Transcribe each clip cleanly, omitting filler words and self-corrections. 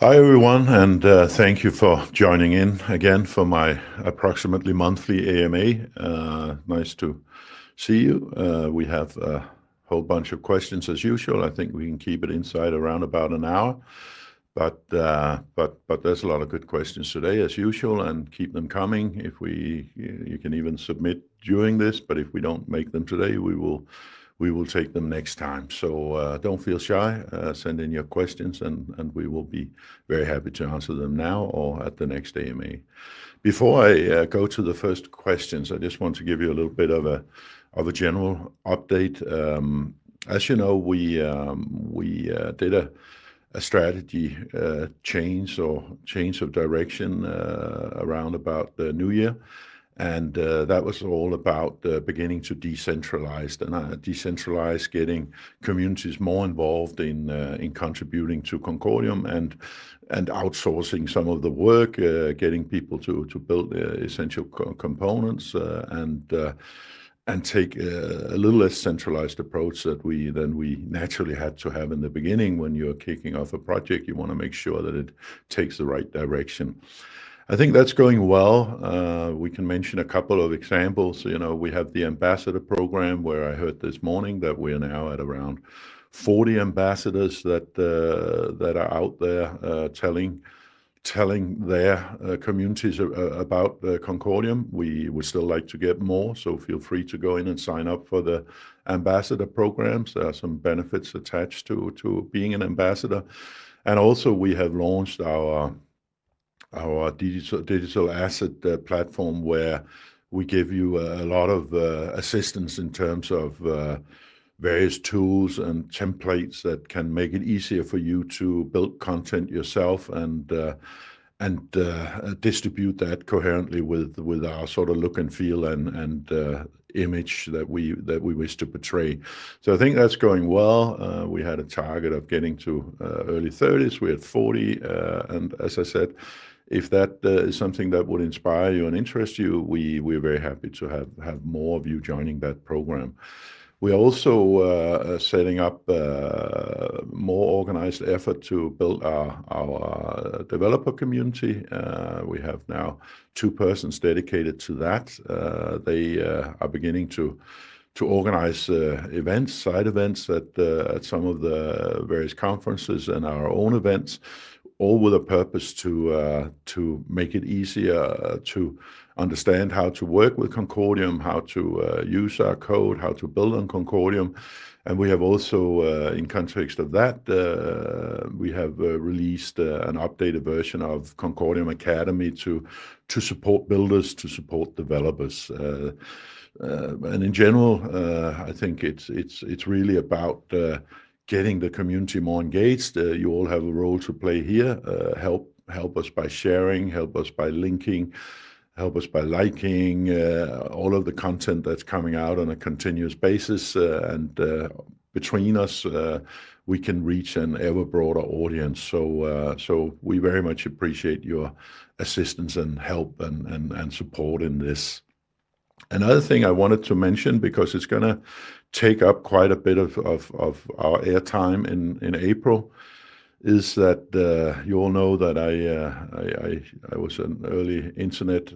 Hi everyone, and thank you for joining in again for my approximately monthly AMA. Nice to see you. We have a whole bunch of questions as usual. I think we can keep it inside around about an hour, but there's a lot of good questions today as usual, and keep them coming. You can even submit during this, but if we don't make them today, we will take them next time. So don't feel shy. Send in your questions, and we will be very happy to answer them now or at the next AMA. Before I go to the first questions, I just want to give you a little bit of a general update. As you know, we did a strategy change of direction around about the new year. And that was all about beginning to decentralize, getting communities more involved in contributing to Concordium and outsourcing some of the work, getting people to build essential components and take a little less centralized approach that we naturally had to have in the beginning. When you're kicking off a project, you want to make sure that it takes the right direction. I think that's going well. We can mention a couple of examples. We have the ambassador program, where I heard this morning that we are now at around 40 ambassadors that are out there telling their communities about Concordium. We would still like to get more, so feel free to go in and sign up for the ambassador programs. There are some benefits attached to being an ambassador. And also we have launched our digital asset platform, where we give you a lot of assistance in terms of various tools and templates that can make it easier for you to build content yourself and distribute that coherently with our sort of look and feel and image that we wish to portray. So I think that's going well. We had a target of getting to early 30s. We're at 40, and as I said, if that is something that would inspire you and interest you, we're very happy to have more of you joining that program. We're also setting up a more organized effort to build our developer community. We have now 2 persons dedicated to that. They are beginning to organize events, side events at some of the various conferences and our own events, all with a purpose to make it easier to understand how to work with Concordium, how to use our code, how to build on Concordium. And we have also, in context of that, we have released an updated version of Concordium Academy to support builders, to support developers. And in general, I think it's really about getting the community more engaged. You all have a role to play here. Help us by sharing, help us by linking, help us by liking all of the content that's coming out on a continuous basis. And between us, we can reach an ever broader audience. So we very much appreciate your assistance and help and support in this. Another thing I wanted to mention, because it's going to take up quite a bit of our airtime in April, is that you all know that I was an early internet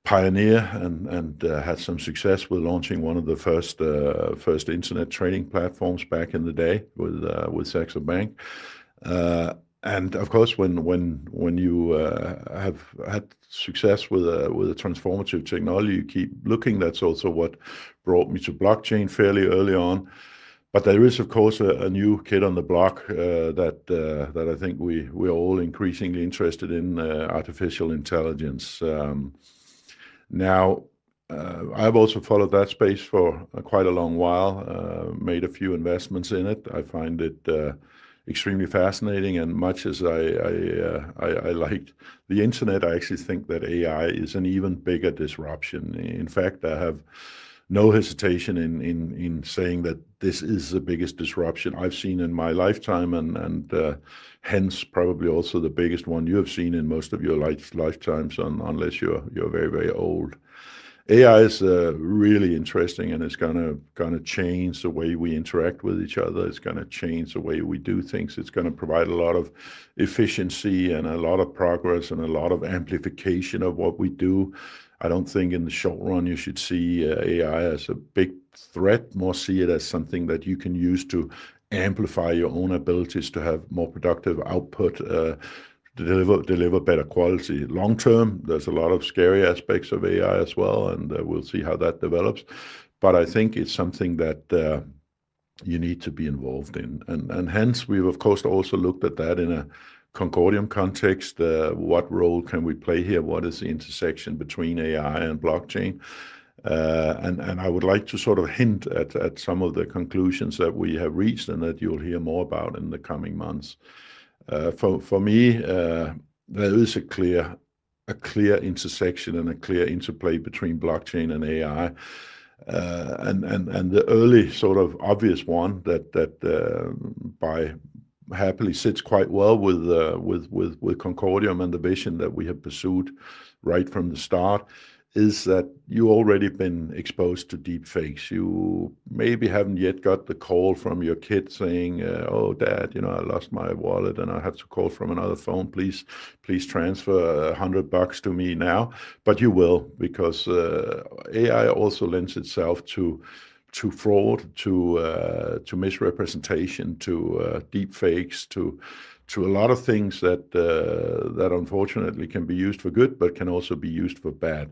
pioneer and had some success with launching one of the first internet trading platforms back in the day with Saxo Bank. And of course, when you have had success with a transformative technology, you keep looking. That's also what brought me to blockchain fairly early on. But there is, of course, a new kid on the block that I think we're all increasingly interested in, artificial intelligence. Now, I've also followed that space for quite a long while, made a few investments in it. I find it extremely fascinating, and much as I liked the internet, I actually think that AI is an even bigger disruption. In fact, I have no hesitation in saying that this is the biggest disruption I've seen in my lifetime, and hence probably also the biggest one you have seen in most of your lifetimes, unless you're very, very old. AI is really interesting, and it's gonna change the way we interact with each other. It's gonna change the way we do things. It's gonna provide a lot of efficiency and a lot of progress and a lot of amplification of what we do. I don't think in the short run you should see AI as a big threat, more see it as something that you can use to amplify your own abilities to have more productive output, deliver better quality. Long term, there's a lot of scary aspects of AI as well, and we'll see how that develops. But I think it's something that you need to be involved in. And hence, we've of course also looked at that in a Concordium context. What role can we play here? What is the intersection between AI and blockchain? And I would like to sort of hint at some of the conclusions that we have reached and that you'll hear more about in the coming months. For me, there is a clear intersection and a clear interplay between blockchain and AI. And the early sort of obvious one that by happily sits quite well with Concordium and the vision that we have pursued right from the start, is that you already been exposed to deep fakes. You maybe haven't yet got the call from your kid saying, "Oh, Dad, I lost my wallet and I have to call from another phone. Please transfer $100 to me now." But you will, because AI also lends itself to fraud, to misrepresentation, to deep fakes, to a lot of things that unfortunately can be used for good, but can also be used for bad.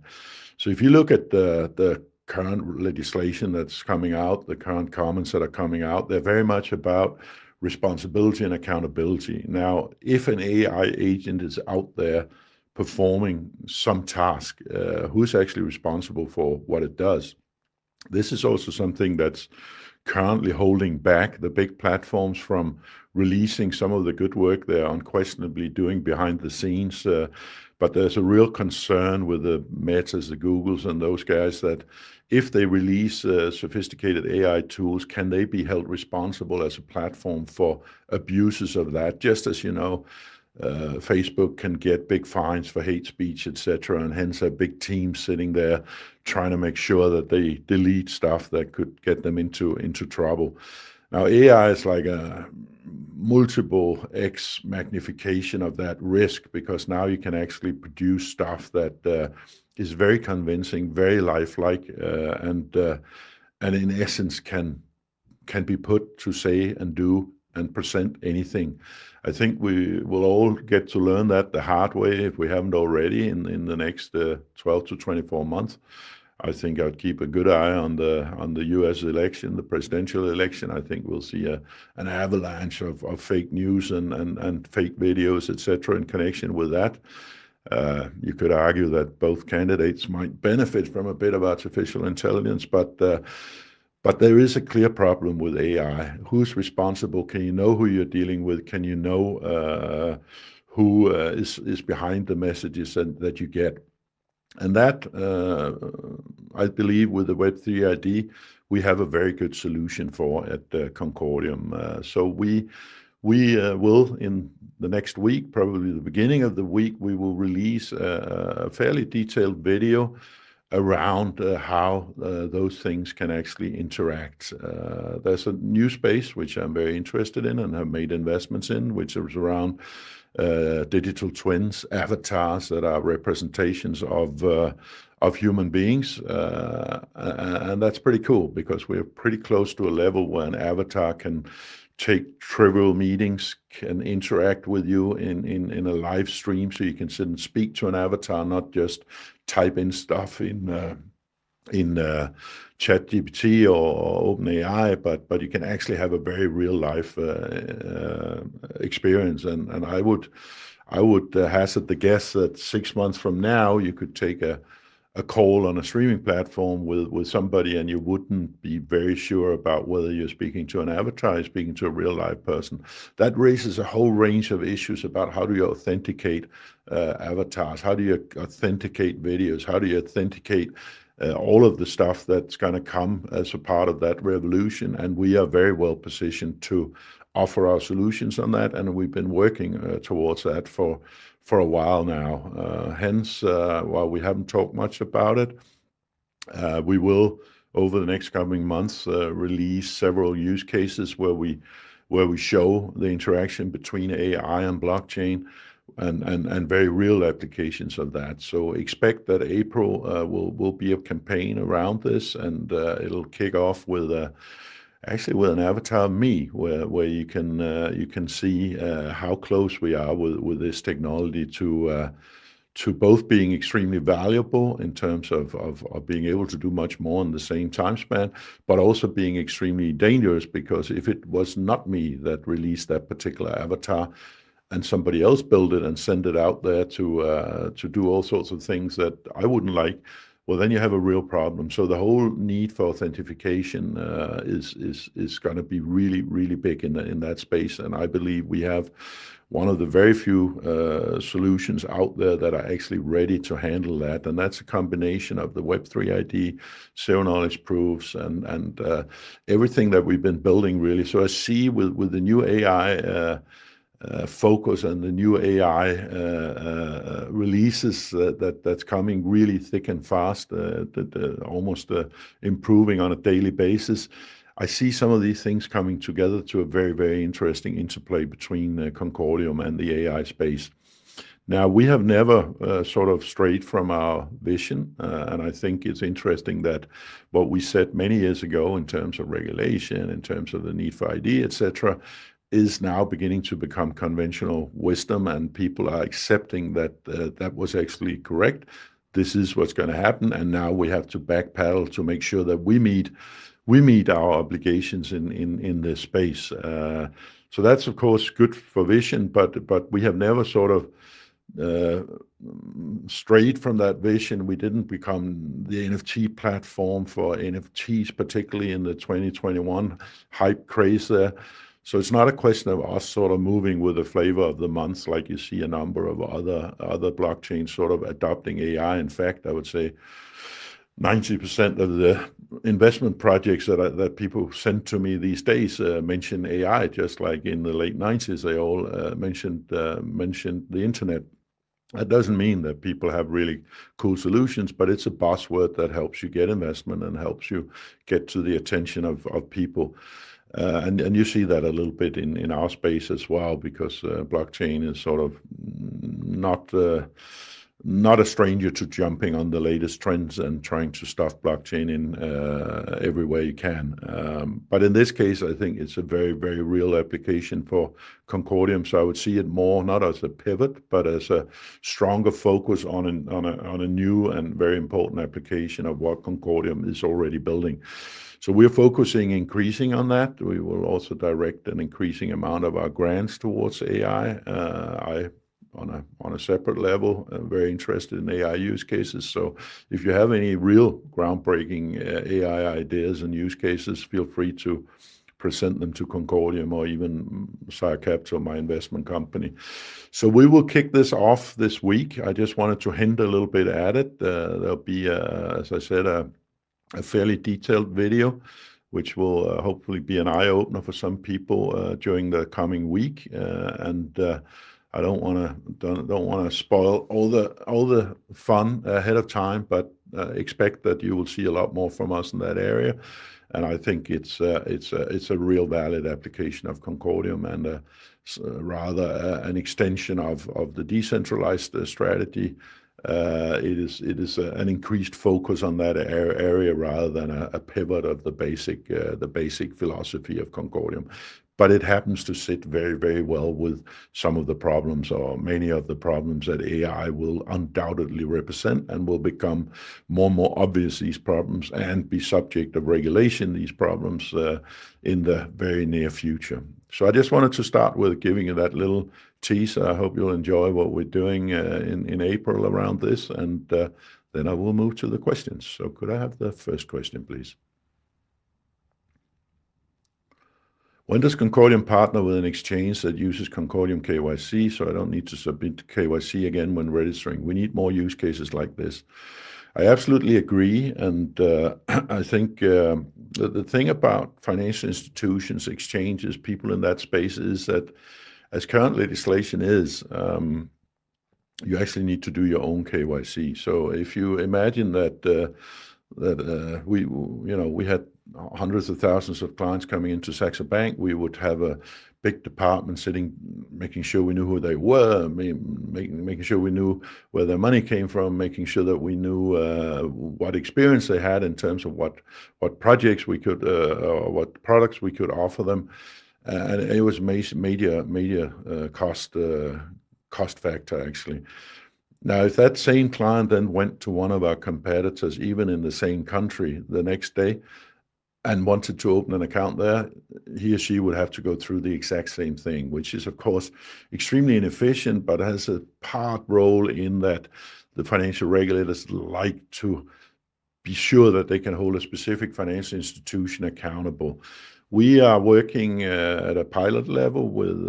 So if you look at the current legislation that's coming out, the current comments that are coming out, they're very much about responsibility and accountability. Now, if an AI agent is out there performing some task, who's actually responsible for what it does? This is also something that's currently holding back the big platforms from releasing some of the good work they're unquestionably doing behind the scenes. But there's a real concern with the Metas, the Googles, and those guys that if they release sophisticated AI tools, can they be held responsible as a platform for abuses of that? Just as Facebook can get big fines for hate speech, etc., and hence a big team sitting there trying to make sure that they delete stuff that could get them into trouble. Now, AI is like a multiple X magnification of that risk, because now you can actually produce stuff that is very convincing, very lifelike, and in essence can be put to say and do and present anything. I think we will all get to learn that the hard way if we haven't already in the next 12 to 24 months. I think I'd keep a good eye on the U.S. election, the presidential election. I think we'll see an avalanche of fake news and fake videos, etc., in connection with that. You could argue that both candidates might benefit from a bit of artificial intelligence, but there is a clear problem with AI. Who's responsible? Can you know who you're dealing with? Can you know who is behind the messages that you get? And that, I believe, with the Web3 ID, we have a very good solution for at Concordium. So we will, in the next week, probably the beginning of the week, we will release a fairly detailed video around how those things can actually interact. There's a new space which I'm very interested in and have made investments in, which is around digital twins, avatars that are representations of human beings, and that's pretty cool because we're pretty close to a level where an avatar can take trivial meetings, can interact with you in a live stream, so you can sit and speak to an avatar, not just type in stuff in ChatGPT or OpenAI, but you can actually have a very real life experience. And I would hazard the guess that 6 months from now you could take a call on a streaming platform with somebody, and you wouldn't be very sure about whether you're speaking to an avatar or speaking to a real live person. That raises a whole range of issues about how do you authenticate avatars, how do you authenticate videos, how do you authenticate all of the stuff that's going to come as a part of that revolution. And we are very well positioned to offer our solutions on that, and we've been working towards that for a while now. Hence, while we haven't talked much about it, we will, over the next coming months, release several use cases where we show the interaction between AI and blockchain, and very real applications of that. So expect that April will be a campaign around this, and it'll kick off with actually with an avatar of me, where you can see how close we are with this technology to both being extremely valuable in terms of being able to do much more in the same time span, but also being extremely dangerous, because if it was not me that released that particular avatar and somebody else built it and sent it out there to do all sorts of things that I wouldn't like, well, then you have a real problem. So the whole need for authentication is going to be really, really big in that space. And I believe we have one of the very few solutions out there that are actually ready to handle that. And that's a combination of the Web3 ID, zero knowledge proofs, and everything that we've been building, really. So I see with the new AI focus and the new AI releases that's coming really thick and fast, almost improving on a daily basis. I see some of these things coming together to a very, very interesting interplay between Concordium and the AI space. Now, we have never sort of strayed from our vision, and I think it's interesting that what we said many years ago in terms of regulation, in terms of the need for ID, etc., is now beginning to become conventional wisdom, and people are accepting that that was actually correct. This is what's going to happen, and now we have to backpedal to make sure that we meet our obligations in this space. So that's of course good for vision, but we have never sort of strayed from that vision. We didn't become the NFT platform for NFTs, particularly in the 2021 hype craze there. So it's not a question of us sort of moving with the flavor of the month, like you see a number of other blockchains sort of adopting AI. In fact, I would say 90% of the investment projects that people send to me these days mention AI, just like in the late 90s, they all mentioned the internet. That doesn't mean that people have really cool solutions, but it's a buzzword that helps you get investment and helps you get to the attention of people. And you see that a little bit in our space as well, because blockchain is sort of not a stranger to jumping on the latest trends and trying to stuff blockchain in every way you can. But in this case, I think it's a very, very real application for Concordium. So I would see it more not as a pivot, but as a stronger focus on a new and very important application of what Concordium is already building. So we're focusing increasing on that. We will also direct an increasing amount of our grants towards AI. On a separate level, I'm very interested in AI use cases. So if you have any real groundbreaking AI ideas and use cases, feel free to present them to Concordium or even Sire Capital, my investment company. So we will kick this off this week. I just wanted to hint a little bit at it. There'll be, as I said, a fairly detailed video, which will hopefully be an eye-opener for some people during the coming week. I don't want to spoil all the fun ahead of time, but expect that you will see a lot more from us in that area. And I think it's a real valid application of Concordium, and rather an extension of the decentralized strategy. It is an increased focus on that area rather than a pivot of the basic philosophy of Concordium. But it happens to sit very, very well with some of the problems, or many of the problems, that AI will undoubtedly represent, and will become more and more obvious, these problems, and be subject of regulation, these problems, in the very near future. So I just wanted to start with giving you that little teaser. I hope you'll enjoy what we're doing in April around this, and then I will move to the questions. So could I have the first question, please? When does Concordium partner with an exchange that uses Concordium KYC, so I don't need to submit KYC again when registering? We need more use cases like this. I absolutely agree, and I think the thing about financial institutions, exchanges, people in that space, is that as current legislation is, you actually need to do your own KYC. So if you imagine that we had hundreds of thousands of clients coming into Saxo Bank, we would have a big department sitting, making sure we knew who they were, making sure we knew where their money came from, making sure that we knew what experience they had in terms of what projects we could, or what products we could offer them. And it was major cost factor, actually. Now, if that same client then went to one of our competitors, even in the same country, the next day, and wanted to open an account there, he or she would have to go through the exact same thing, which is, of course, extremely inefficient, but has a part role in that the financial regulators like to be sure that they can hold a specific financial institution accountable. We are working at a pilot level in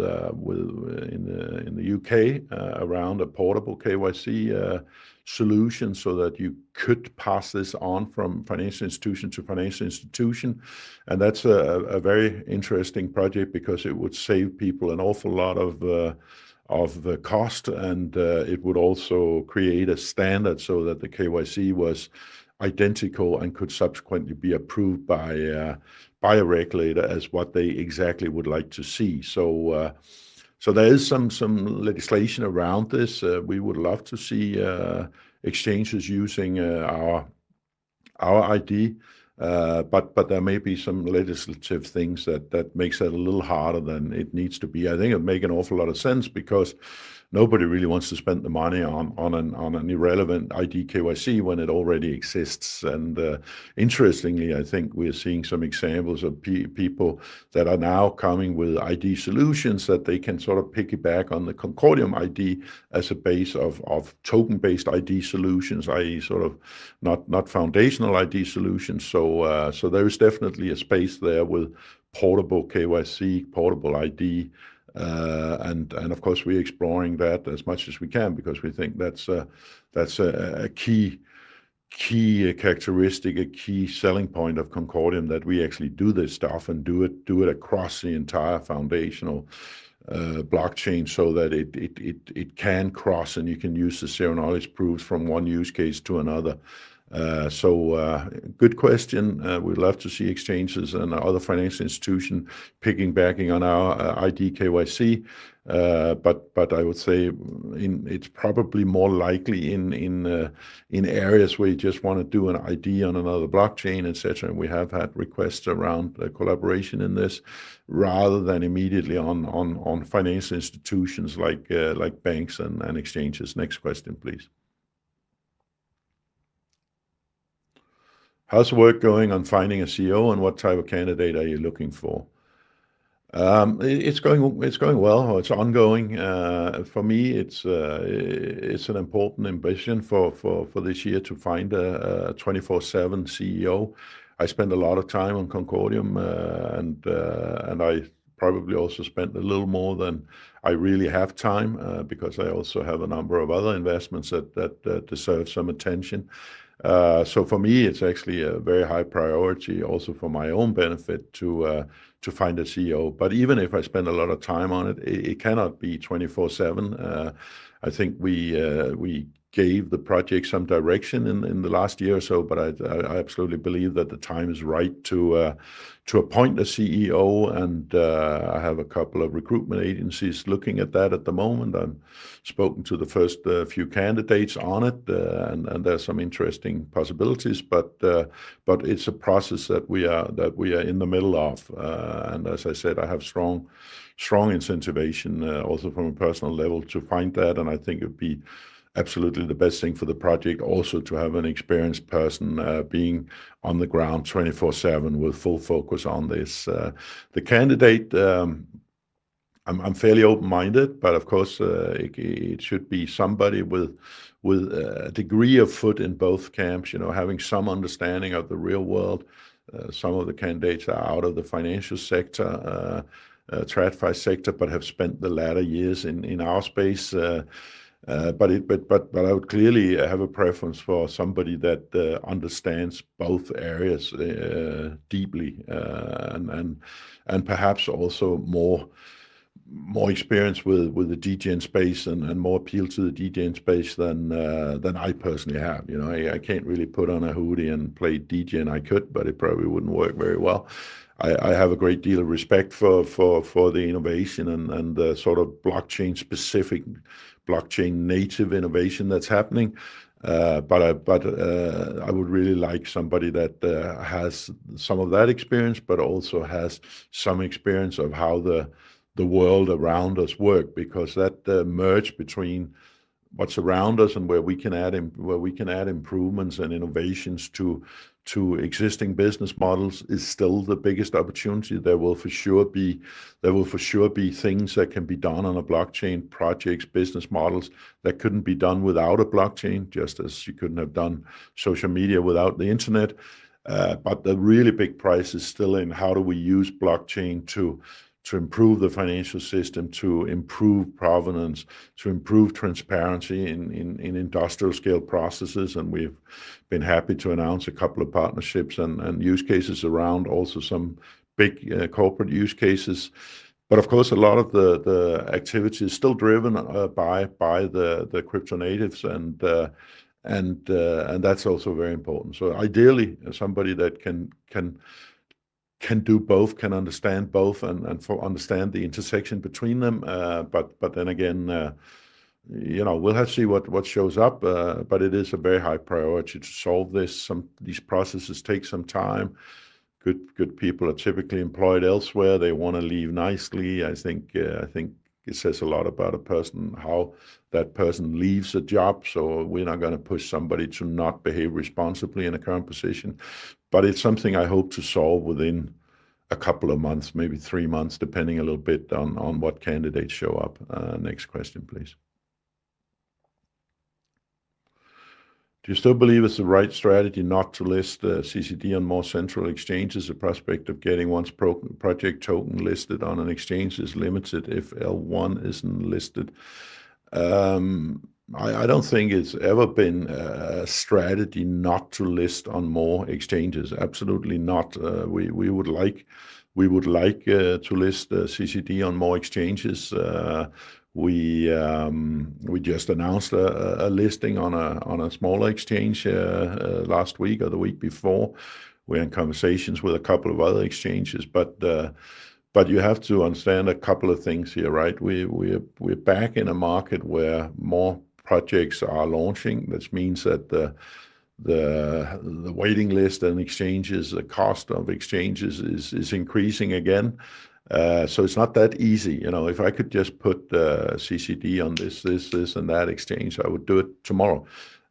the UK around a portable KYC solution, so that you could pass this on from financial institution to financial institution. And that's a very interesting project, because it would save people an awful lot of cost, and it would also create a standard so that the KYC was identical and could subsequently be approved by a regulator as what they exactly would like to see. So there is some legislation around this. We would love to see exchanges using our ID, but there may be some legislative things that makes that a little harder than it needs to be. I think it makes an awful lot of sense, because nobody really wants to spend the money on an irrelevant ID KYC when it already exists. And interestingly, I think we're seeing some examples of people that are now coming with ID solutions that they can sort of piggyback on the Concordium ID as a base of token-based ID solutions, i.e. sort of not foundational ID solutions. So there is definitely a space there with portable KYC, portable ID. And of course, we're exploring that as much as we can, because we think that's a key characteristic, a key selling point of Concordium, that we actually do this stuff and do it across the entire foundational blockchain, so that it can cross, and you can use the zero knowledge proofs from one use case to another. Good question. We'd love to see exchanges and other financial institutions piggybacking on our ID KYC, but I would say it's probably more likely in areas where you just want to do an ID on another blockchain, etc. And we have had requests around collaboration in this, rather than immediately on financial institutions like banks and exchanges. Next question, please. How's the work going on finding a CEO, and what type of candidate are you looking for? It's going well, or it's ongoing. For me, it's an important ambition for this year to find a 24/7 CEO. I spend a lot of time on Concordium, and I probably also spent a little more than I really have time, because I also have a number of other investments that deserve some attention. So for me, it's actually a very high priority, also for my own benefit, to find a CEO. But even if I spend a lot of time on it, it cannot be 24/7. I think we gave the project some direction in the last year or so. But I absolutely believe that the time is right to appoint a CEO, and I have a couple of recruitment agencies looking at that at the moment. I've spoken to the first few candidates on it, and there's some interesting possibilities. But it's a process that we are in the middle of, and as I said, I have strong incentivation also from a personal level to find that, and I think it'd be absolutely the best thing for the project also to have an experienced person being on the ground 24/7 with full focus on this. The candidate, I'm fairly open-minded, but of course it should be somebody with a degree of foot in both camps, having some understanding of the real world. Some of the candidates are out of the financial sector, TradFi sector, but have spent the latter years in our space. But I would clearly have a preference for somebody that understands both areas deeply, and perhaps also more experience with the DGen space and more appeal to the DGen space than I personally have. I can't really put on a hoodie and play DGen. I could, but it probably wouldn't work very well. I have a great deal of respect for the innovation and the sort of blockchain specific, blockchain native innovation that's happening. But I would really like somebody that has some of that experience, but also has some experience of how the world around us work, because that merge between what's around us and where we can add improvements and innovations to existing business models is still the biggest opportunity. There will for sure be things that can be done on a blockchain, projects, business models that couldn't be done without a blockchain, just as you couldn't have done social media without the internet. But the really big prize is still in how do we use blockchain to improve the financial system, to improve provenance, to improve transparency in industrial scale processes. And we've been happy to announce a couple of partnerships and use cases around also some big corporate use cases. But of course, a lot of the activity is still driven by the crypto natives, and that's also very important. So ideally, somebody that can do both, can understand both, and understand the intersection between them. But then again, we'll have to see what shows up. But it is a very high priority to solve this. These processes take some time. Good people are typically employed elsewhere. They want to leave nicely. I think it says a lot about a person, how that person leaves a job. So we're not going to push somebody to not behave responsibly in a current position. But it's something I hope to solve within a couple of months, maybe 3 months, depending a little bit on what candidates show up. Next question, please. Do you still believe it's the right strategy not to list CCD on more central exchanges? The prospect of getting one's project token listed on an exchange is limited if L1 isn't listed. I don't think it's ever been a strategy not to list on more exchanges. Absolutely not. We would like to list CCD on more exchanges. We just announced a listing on a smaller exchange last week or the week before. We're in conversations with a couple of other exchanges, but you have to understand a couple of things here, right? We're back in a market where more projects are launching. This means that the waiting list and exchanges, the cost of exchanges is increasing again. So it's not that easy. If I could just put CCD on this and that exchange, I would do it tomorrow.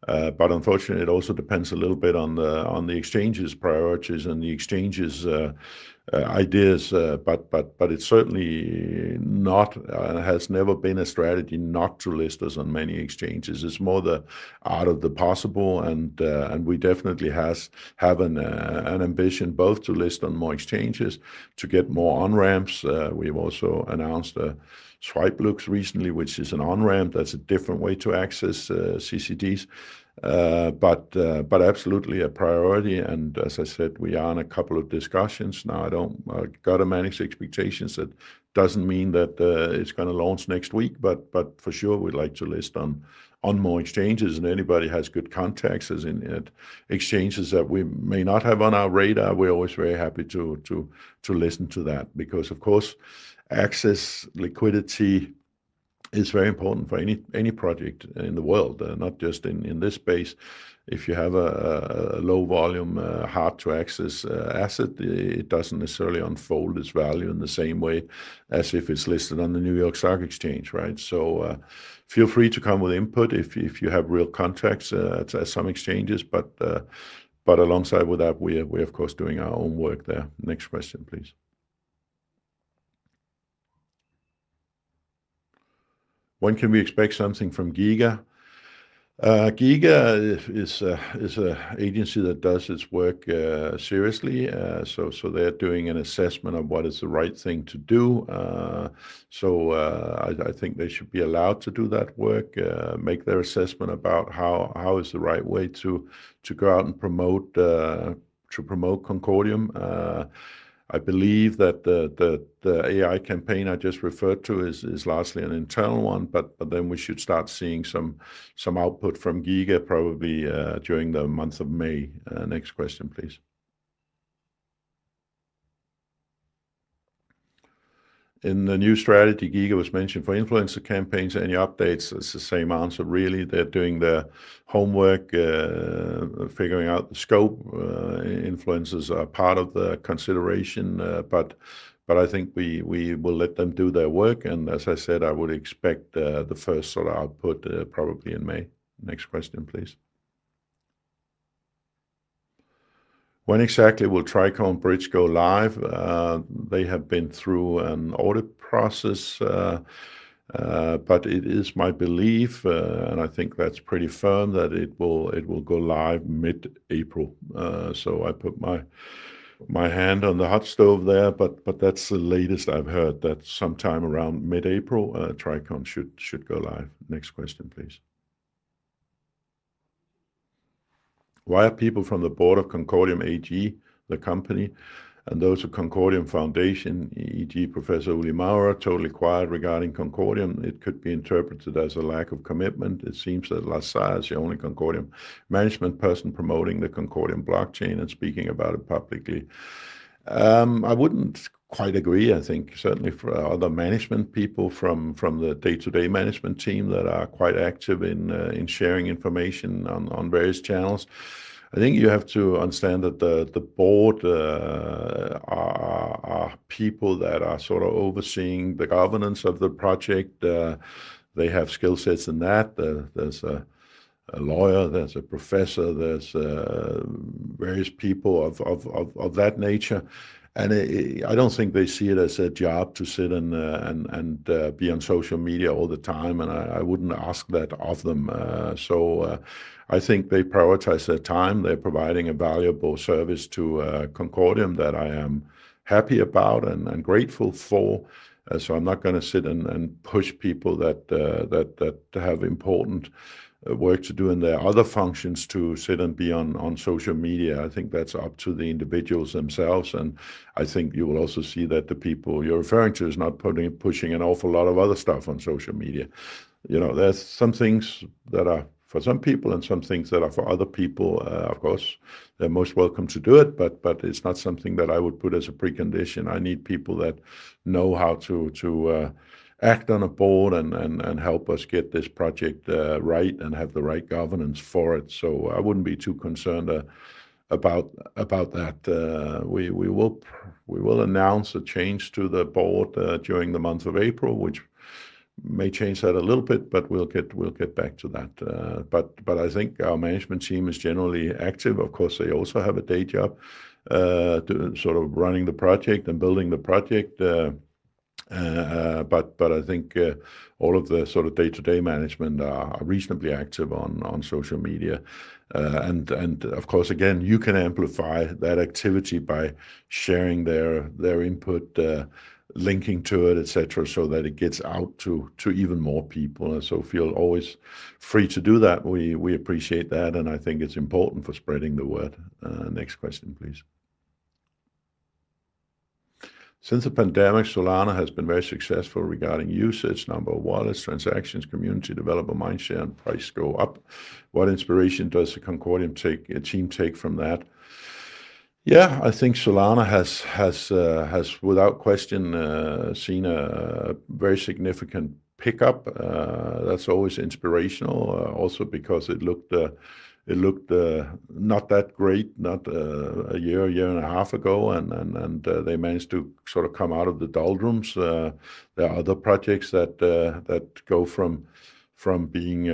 But unfortunately, it also depends a little bit on the exchange's priorities and the exchange's ideas. But it's certainly not, has never been a strategy not to list us on many exchanges. It's more the art of the possible, and we definitely have an ambition both to list on more exchanges, to get more on-ramps. We've also announced Swipeblux recently, which is an on-ramp. That's a different way to access CCDs. But absolutely a priority. And as I said, we are in a couple of discussions now. I got to manage expectations. That doesn't mean that it's going to launch next week, but for sure we'd like to list on on more exchanges, and anybody has good contacts as in at exchanges that we may not have on our radar, we're always very happy to listen to that, because of course access liquidity is very important for any project in the world, not just in this space. If you have a low volume, hard to access asset, it doesn't necessarily unfold its value in the same way as if it's listed on the New York Stock Exchange, right? So feel free to come with input if you have real contacts at some exchanges, but alongside with that, we're of course doing our own work there. Next question, please. When can we expect something from Giga? Giga is a agency that does its work seriously. So they're doing an assessment of what is the right thing to do. I think they should be allowed to do that work, make their assessment about how is the right way to go out and promote Concordium. I believe that the AI campaign I just referred to is largely an internal one, but then we should start seeing some output from Giga probably during the month of May. Next question, please. In the new strategy, Giga was mentioned for influencer campaigns. Any updates? It's the same answer, really. They're doing their homework, figuring out the scope. Influencers are part of the consideration, but I think we will let them do their work. And as I said, I would expect the first sort of output probably in May. Next question, please. When exactly will Tricom Bridge go live? They have been through an audit process, but it is my belief, and I think that's pretty firm, that it will go live mid-April. So I put my hand on the hot stove there, but that's the latest I've heard, that sometime around mid-April, Tricom should go live. Next question, please. Why are people from the board of Concordium AG, the company, and those of Concordium Foundation, e.g. Professor Uli Maurer, totally quiet regarding Concordium? It could be interpreted as a lack of commitment. It seems that Lars Seier is the only Concordium management person promoting the Concordium blockchain and speaking about it publicly. I wouldn't quite agree. I think certainly for other management people from the day-to-day management team that are quite active in sharing information on various channels. I think you have to understand that the board are people that are sort of overseeing the governance of the project. They have skill sets in that. There's a lawyer, there's a professor, there's various people of that nature. And I don't think they see it as a job to sit and be on social media all the time, and I wouldn't ask that of them. So I think they prioritize their time. They're providing a valuable service to Concordium that I am happy about and grateful for. So I'm not going to sit and push people that have important work to do in their other functions to sit and be on social media. I think that's up to the individuals themselves, and I think you will also see that the people you're referring to is not pushing an awful lot of other stuff on social media. You know, there's some things that are for some people and some things that are for other people. Of course, they're most welcome to do it, but it's not something that I would put as a precondition. I need people that know how to act on a board and help us get this project right and have the right governance for it. So I wouldn't be too concerned about that. We will announce a change to the board during the month of April, which may change that a little bit, but we'll get back to that. But I think our management team is generally active. Of course, they also have a day job, to sort of running the project and building the project. But I think all of the sort of day-to-day management are reasonably active on social media, and of course, again, you can amplify that activity by sharing their input, linking to it, etc., so that it gets out to even more people. And so feel always free to do that. We appreciate that, and I think it's important for spreading the word. Next question, please. Since the pandemic, Solana has been very successful regarding usage, number of wallets, transactions, community developer mindshare, and price go up. What inspiration does the Concordium team take from that? Yeah, I think Solana has without question seen a very significant pickup. That's always inspirational, also because it looked not that great, not a year and a half ago, and they managed to sort of come out of the doldrums. There are other projects that go from being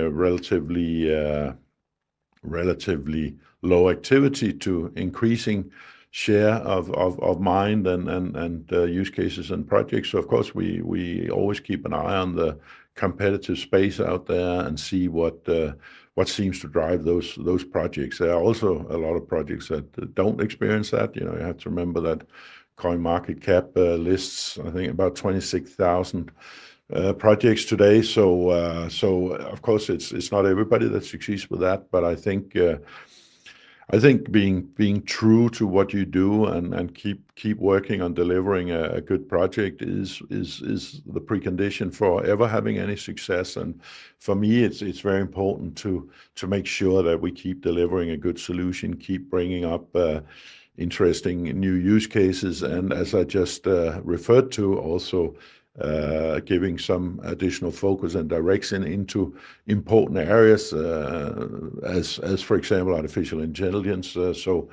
relatively low activity to increasing share of mind and use cases and projects. So of course we always keep an eye on the competitive space out there and see what seems to drive those projects. There are also a lot of projects that don't experience that. You have to remember that CoinMarketCap lists, I think, about 26,000 projects today. So of course it's not everybody that succeeds with that, but I think being true to what you do and keep working on delivering a good project is the precondition for ever having any success. And for me, it's very important to make sure that we keep delivering a good solution, keep bringing up interesting new use cases, and as I just referred to, also giving some additional focus and direction into important areas, as for example, artificial intelligence. So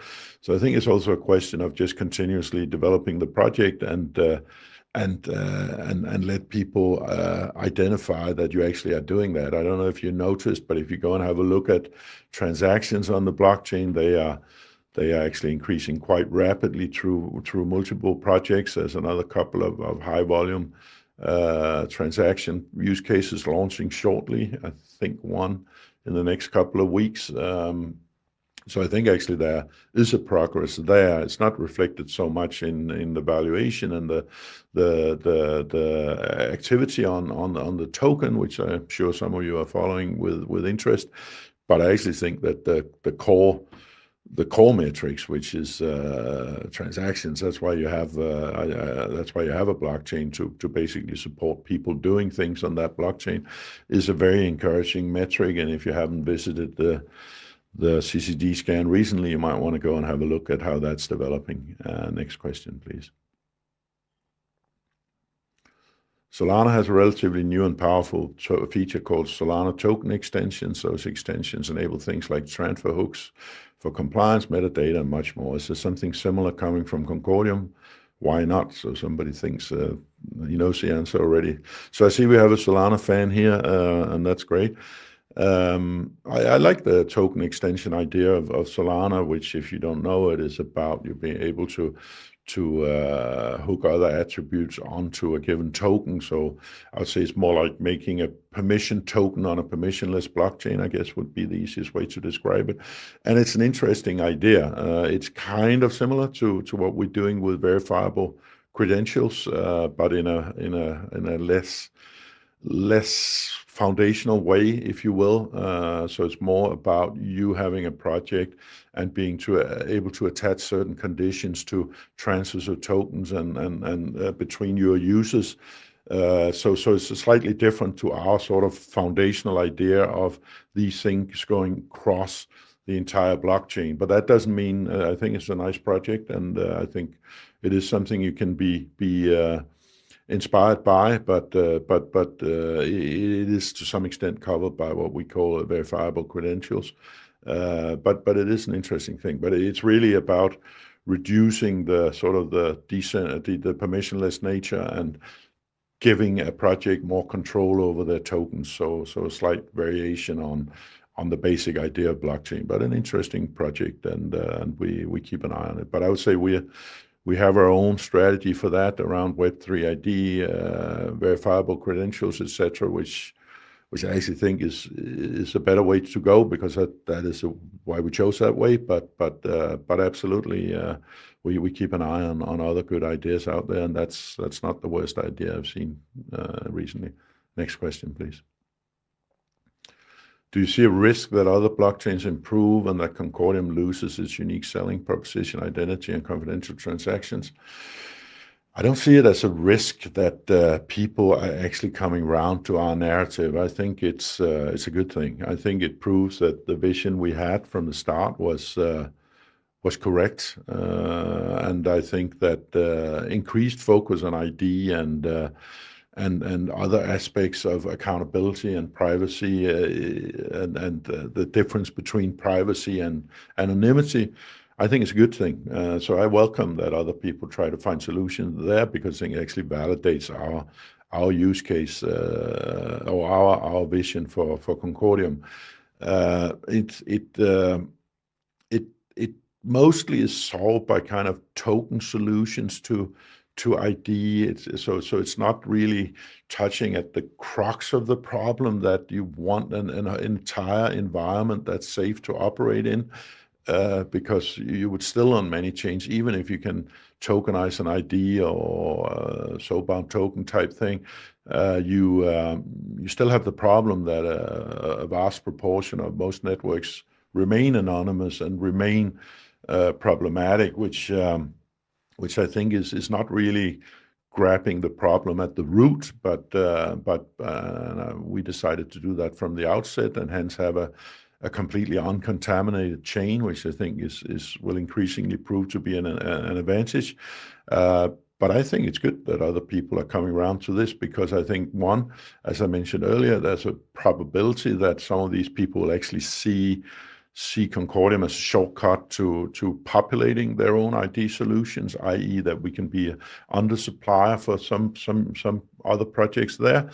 I think it's also a question of just continuously developing the project and let people identify that you actually are doing that. I don't know if you noticed, but if you go and have a look at transactions on the blockchain, they are actually increasing quite rapidly through multiple projects. There's another couple of high volume transaction use cases launching shortly. I think one in the next couple of weeks. So I think actually there is a progress there. It's not reflected so much in the valuation and the activity on the token, which I'm sure some of you are following with interest. But I actually think that the core metrics, which is transactions, that's why you have a blockchain to basically support people doing things on that blockchain, is a very encouraging metric. And if you haven't visited the CCD scan recently, you might want to go and have a look at how that's developing. Next question, please. Solana has a relatively new and powerful feature called Solana Token Extensions. Those extensions enable things like transfer hooks for compliance, metadata, and much more. Is there something similar coming from Concordium? Why not? So somebody thinks he knows the answer already. So I see we have a Solana fan here, and that's great. I like the token extension idea of Solana, which, if you don't know it, is about you being able to hook other attributes onto a given token. So I would say it's more like making a permission token on a permissionless blockchain, I guess would be the easiest way to describe it. And it's an interesting idea. It's kind of similar to what we're doing with verifiable credentials, but in a less foundational way, if you will. So it's more about you having a project and being able to attach certain conditions to transfers of tokens and between your users. So it's slightly different to our sort of foundational idea of these things going across the entire blockchain. But that doesn't mean I think it's a nice project, and I think it is something you can be inspired by, but it is to some extent covered by what we call verifiable credentials. But it is an interesting thing. But it's really about reducing the sort of the permissionless nature and giving a project more control over their tokens. So a slight variation on the basic idea of blockchain, but an interesting project, and we keep an eye on it. But I would say we have our own strategy for that around Web3 ID, verifiable credentials, etc., which I actually think is a better way to go, because that is why we chose that way. But absolutely, we keep an eye on other good ideas out there, and that's not the worst idea I've seen recently. Next question, please. Do you see a risk that other blockchains improve and that Concordium loses its unique selling proposition, identity, and confidential transactions? I don't see it as a risk that people are actually coming round to our narrative. I think it's a good thing. I think it proves that the vision we had from the start was correct, and I think that increased focus on ID and other aspects of accountability and privacy, and the difference between privacy and anonymity, I think it's a good thing. So I welcome that other people try to find solutions there, because it actually validates our use case, or our vision for Concordium. It mostly is solved by kind of token solutions to ID. So it's not really touching at the crux of the problem, that you want an entire environment that's safe to operate in, because you would still, on many chains, even if you can tokenize an ID or a soulbound token type thing, you still have the problem that a vast proportion of most networks remain anonymous and remain problematic, which I think is not really grabbing the problem at the root, but we decided to do that from the outset, and hence have a completely uncontaminated chain, which I think will increasingly prove to be an advantage. But I think it's good that other people are coming around to this, because I think, one, as I mentioned earlier, there's a probability that some of these people will actually see Concordium as a shortcut to populating their own ID solutions, i.e. that we can be an undersupplier for some other projects there.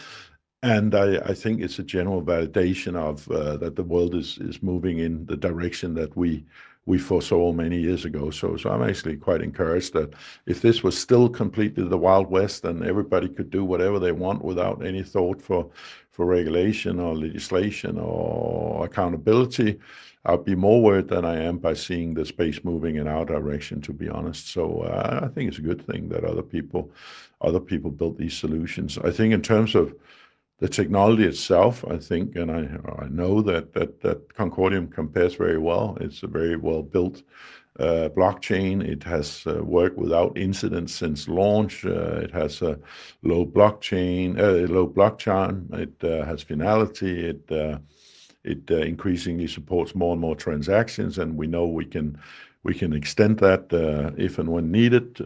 And I think it's a general validation of that the world is moving in the direction that we foresaw many years ago. So I'm actually quite encouraged that if this was still completely the Wild West and everybody could do whatever they want without any thought for regulation or legislation or accountability, I'd be more worried than I am by seeing the space moving in our direction, to be honest. So I think it's a good thing that other people built these solutions. I think in terms of the technology itself, I think, and I know that Concordium compares very well. It's a very well built blockchain. It has worked without incidents since launch. It has a low block time. It has finality. It increasingly supports more and more transactions, and we know we can extend that if and when needed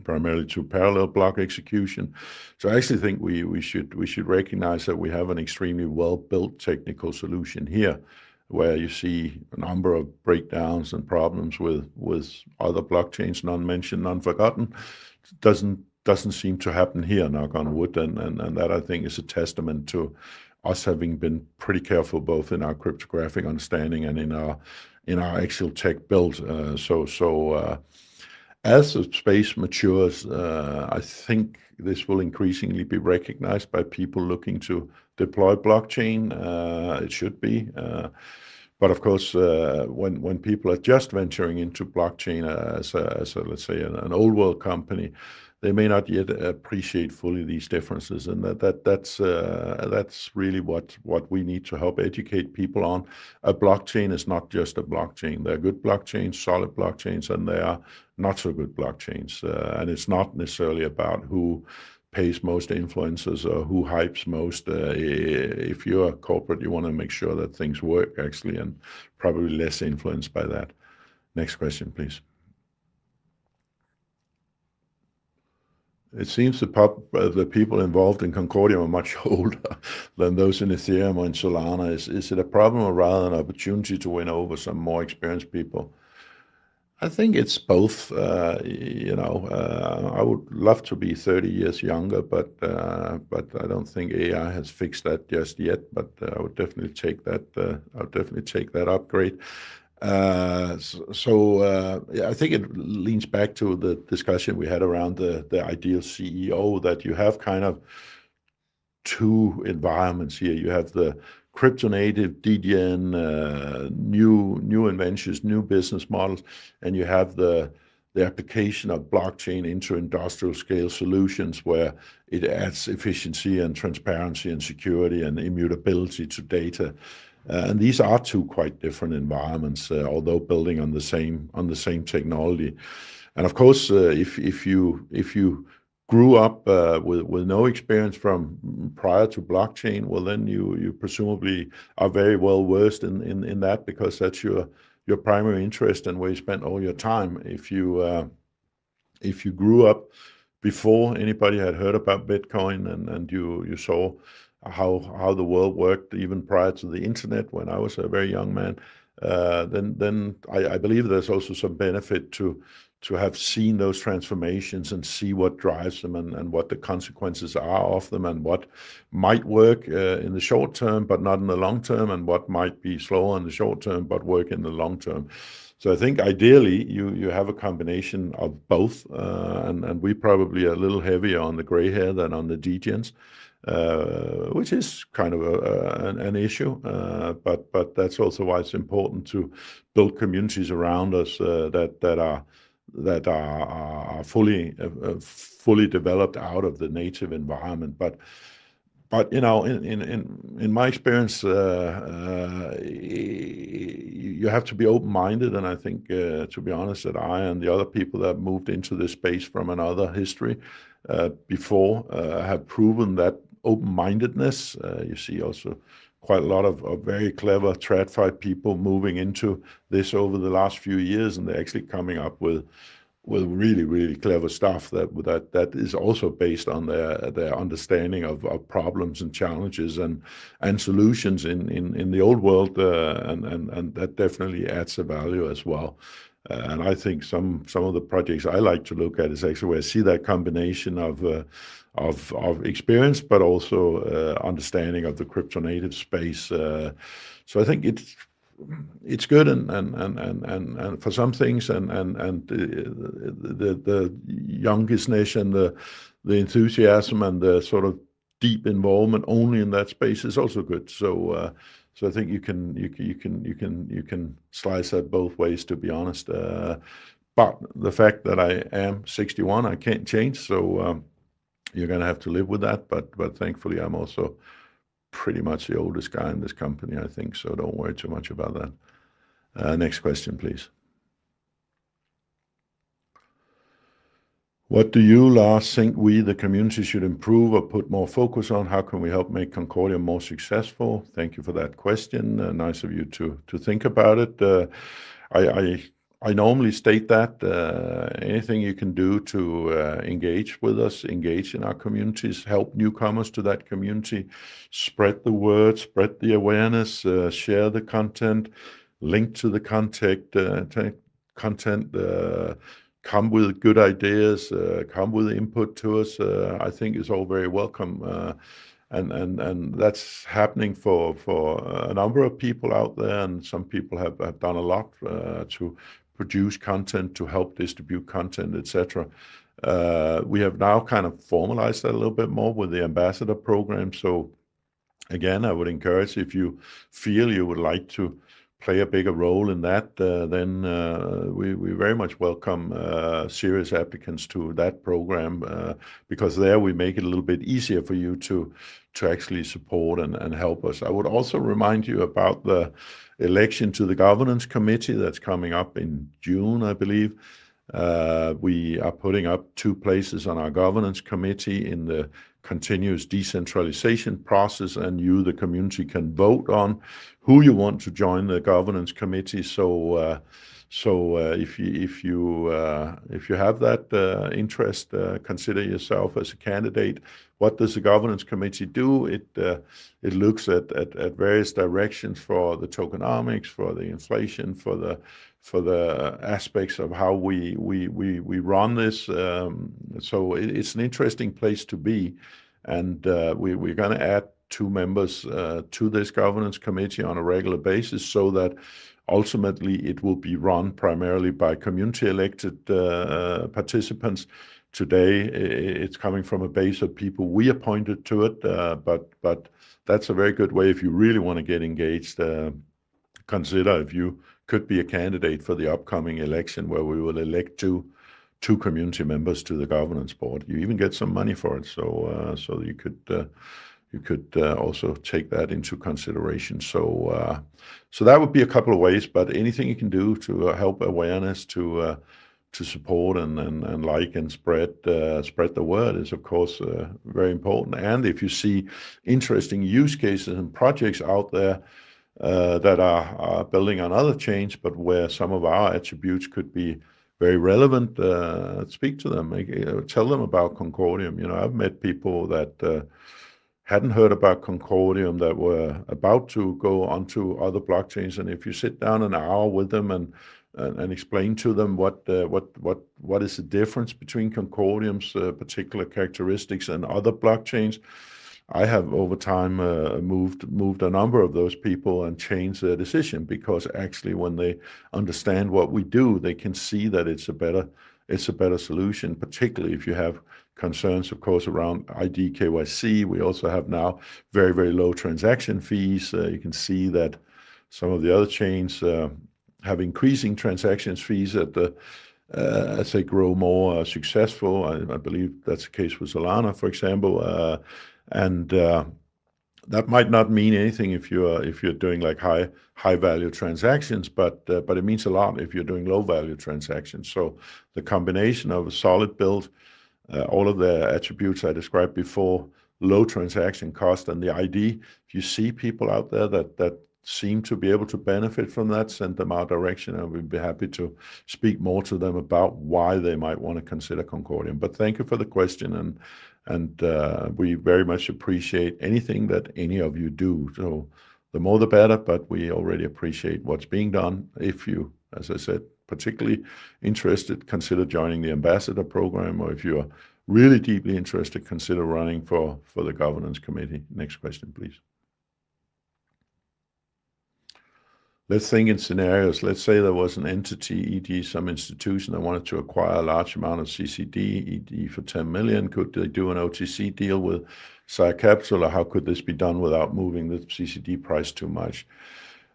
primarily to parallel block execution. So I actually think we should recognize that we have an extremely well-built technical solution here, where you see a number of breakdowns and problems with other blockchains, none mentioned, none forgotten. Doesn't seem to happen here, knock on wood, and that, I think, is a testament to us having been pretty careful both in our cryptographic understanding and in our actual tech build. As the space matures, I think this will increasingly be recognized by people looking to deploy blockchain. It should be. But of course, when people are just venturing into blockchain as a let's say, an old world company, they may not yet appreciate fully these differences, and that's really what we need to help educate people on. A blockchain is not just a blockchain. There are good blockchains, solid blockchains, and there are not so good blockchains. And it's not necessarily about who pays most influencers or who hypes most. If you're a corporate, you want to make sure that things work, actually, and probably less influenced by that. Next question, please. It seems the people involved in Concordium are much older than those in Ethereum or in Solana. Is it a problem, or rather an opportunity to win over some more experienced people? I think it's both. I would love to be 30 years younger, but I don't think AI has fixed that just yet. But I would definitely take that. I'll definitely take that upgrade. I think it leans back to the discussion we had around the ideal CEO, that you have kind of two environments here. You have the crypto native DDN, new inventions, new business models, and you have the application of blockchain into industrial scale solutions, where it adds efficiency and transparency and security and immutability to data. And these are two quite different environments, although building on the same technology. And of course, if you grew up with no experience from prior to blockchain, well, then you presumably are very well versed in that, because that's your primary interest and where you spend all your time. If you grew up before anybody had heard about Bitcoin, and you saw how the world worked even prior to the internet when I was a very young man, then I believe there's also some benefit to have seen those transformations and see what drives them, and what the consequences are of them, and what might work in the short term but not in the long term, and what might be slower in the short term but work in the long term. So I think ideally you have a combination of both, and we probably are a little heavier on the gray hair than on the degens, which is kind of an issue, but that's also why it's important to build communities around us that are fully developed out of the native environment. But in my experience, you have to be open-minded, and I think, to be honest, that I and the other people that moved into this space from another history before have proven that open-mindedness. You see also quite a lot of very clever TradFi people moving into this over the last few years, and they're actually coming up with really, really clever stuff that is also based on their understanding of problems and challenges and solutions in the old world, and that definitely adds a value as well. And I think some of the projects I like to look at is actually where I see that combination of experience, but also understanding of the crypto native space. So I think it's good and for some things, and the youngishness and the enthusiasm and the sort of deep involvement only in that space is also good. So I think you can slice that both ways, to be honest. But the fact that I am 61, I can't change. So you're going to have to live with that. But thankfully, I'm also pretty much the oldest guy in this company, I think. So don't worry too much about that. Next question, please. What do you, Lars, think we, the community, should improve or put more focus on? How can we help make Concordia more successful? Thank you for that question. Nice of you to think about it. I normally state that anything you can do to engage with us, engage in our communities, help newcomers to that community, spread the word, spread the awareness, share the content, link to the content, come with good ideas, come with input to us, I think is all very welcome. And that's happening for a number of people out there, and some people have done a lot to produce content, to help distribute content, etc. We have now kind of formalized that a little bit more with the ambassador program. So again, I would encourage, if you feel you would like to play a bigger role in that, then we very much welcome serious applicants to that program, because there we make it a little bit easier for you to actually support and help us. I would also remind you about the election to the governance committee that's coming up in June, I believe. We are putting up 2 places on our governance committee in the continuous decentralization process, and you, the community, can vote on who you want to join the governance committee. So if you have that interest, consider yourself as a candidate. What does the governance committee do? It looks at various directions for the tokenomics, for the inflation, for the aspects of how we run this. So it's an interesting place to be, and we're going to add 2 members to this governance committee on a regular basis, so that ultimately it will be run primarily by community elected participants. Today it's coming from a base of people we appointed to it, but that's a very good way if you really want to get engaged. Consider if you could be a candidate for the upcoming election, where we will elect two community members to the governance board. You even get some money for it, so you could also take that into consideration. So that would be a couple of ways, but anything you can do to help awareness, to support and like and spread the word is of course very important. And if you see interesting use cases and projects out there that are building on other chains, but where some of our attributes could be very relevant, speak to them, tell them about Concordium. I've met people that hadn't heard about Concordium that were about to go onto other blockchains, and if you sit down an hour with them and explain to them what is the difference between Concordium's particular characteristics and other blockchains, I have over time moved a number of those people and changed their decision, because actually when they understand what we do, they can see that it's a better solution, particularly if you have concerns, of course, around ID KYC. We also have now very, very low transaction fees. You can see that some of the other chains have increasing transactions fees as they grow more successful. I believe that's the case with Solana, for example. And that might not mean anything if you're doing like high value transactions, but it means a lot if you're doing low value transactions. So the combination of a solid build, all of the attributes I described before, low transaction cost, and the ID. If you see people out there that seem to be able to benefit from that, send them our direction, and we'd be happy to speak more to them about why they might want to consider Concordium. But thank you for the question, and we very much appreciate anything that any of you do. So the more the better, but we already appreciate what's being done. If you, as I said, particularly interested, consider joining the ambassador program, or if you are really deeply interested, consider running for the governance committee. Next question, please. Let's think in scenarios. Let's say there was an entity, e.g. some institution that wanted to acquire a large amount of CCD, e.g. for 10 million. Could they do an OTC deal with Sire Capital, or how could this be done without moving the CCD price too much?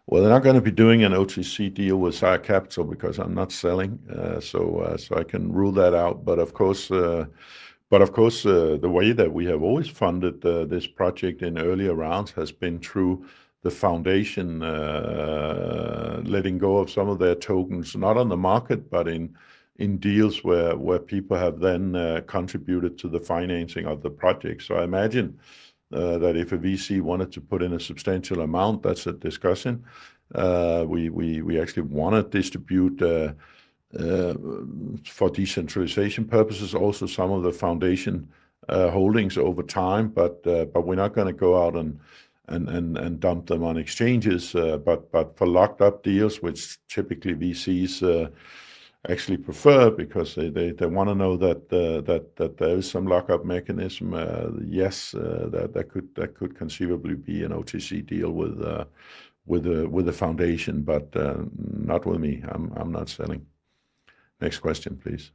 Well, they're not going to be doing an OTC deal with Sire Capital because I'm not selling, so I can rule that out. But of course, the way that we have always funded this project in earlier rounds has been through the foundation letting go of some of their tokens, not on the market, but in deals where people have then contributed to the financing of the project. So I imagine that if a VC wanted to put in a substantial amount, that's a discussion. We actually want to distribute for decentralization purposes also some of the foundation holdings over time, but we're not going to go out and dump them on exchanges. But for locked up deals, which typically VCs actually prefer, because they want to know that there is some lockup mechanism. Yes, that could conceivably be an OTC deal with the foundation, but not with me. I'm not selling. Next question, please.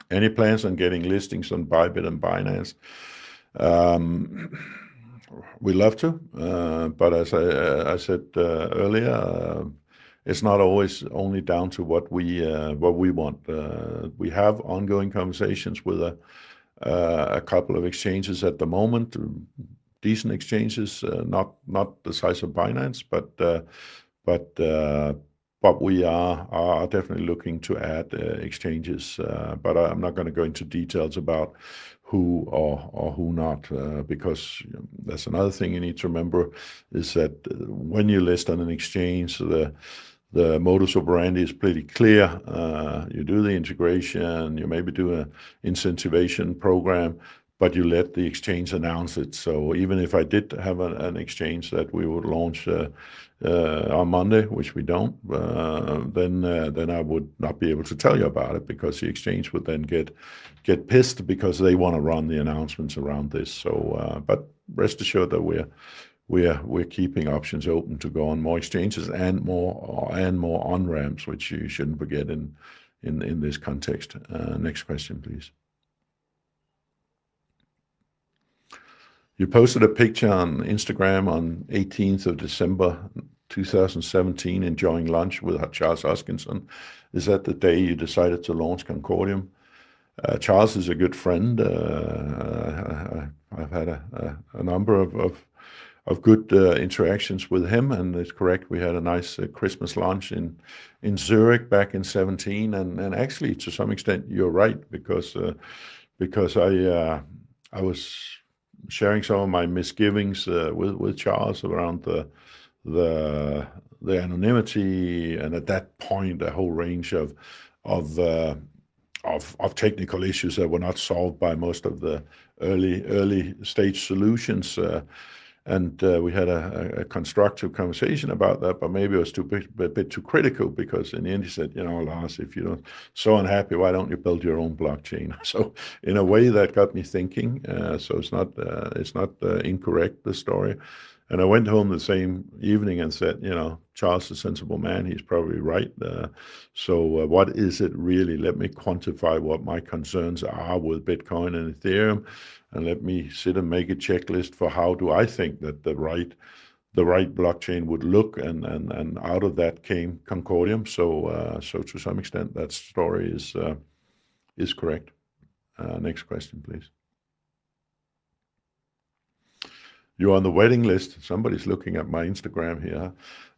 Any plans on getting listings on Bybit and Binance? We love to, but as I said earlier, it's not always only down to what we want. We have ongoing conversations with a couple of exchanges at the moment, decent exchanges, not the size of Binance, but we are definitely looking to add exchanges. But I'm not going to go into details about who or who not, because that's another thing you need to remember, is that when you list on an exchange, the modus operandi is pretty clear. You do the integration, you maybe do an incentivization program, but you let the exchange announce it. So even if I did have an exchange that we would launch on Monday, which we don't, then I would not be able to tell you about it, because the exchange would then get pissed because they want to run the announcements around this. So, but rest assured that we're keeping options open to go on more exchanges and more on ramps, which you shouldn't forget in this context. Next question, please. You posted a picture on Instagram on 18th of December 2017, enjoying lunch with Charles Hoskinson. Is that the day you decided to launch Concordium? Charles is a good friend. I've had a number of good interactions with him, and it's correct. We had a nice Christmas lunch in Zurich back in 17, and actually to some extent you're right, because I was sharing some of my misgivings with Charles around the anonymity, and at that point a whole range of technical issues that were not solved by most of the early stage solutions. And we had a constructive conversation about that, but maybe it was a bit too critical, because in the end he said, Lars, if you're so unhappy, why don't you build your own blockchain? So in a way that got me thinking. So it's not incorrect, the story. And I went home the same evening and said, Charles is a sensible man. He's probably right. So what is it really? Let me quantify what my concerns are with Bitcoin and Ethereum, and let me sit and make a checklist for how do I think that the right blockchain would look, and out of that came Concordium. So to some extent that story is correct. Next question, please. You're on the waiting list. Somebody's looking at my Instagram here.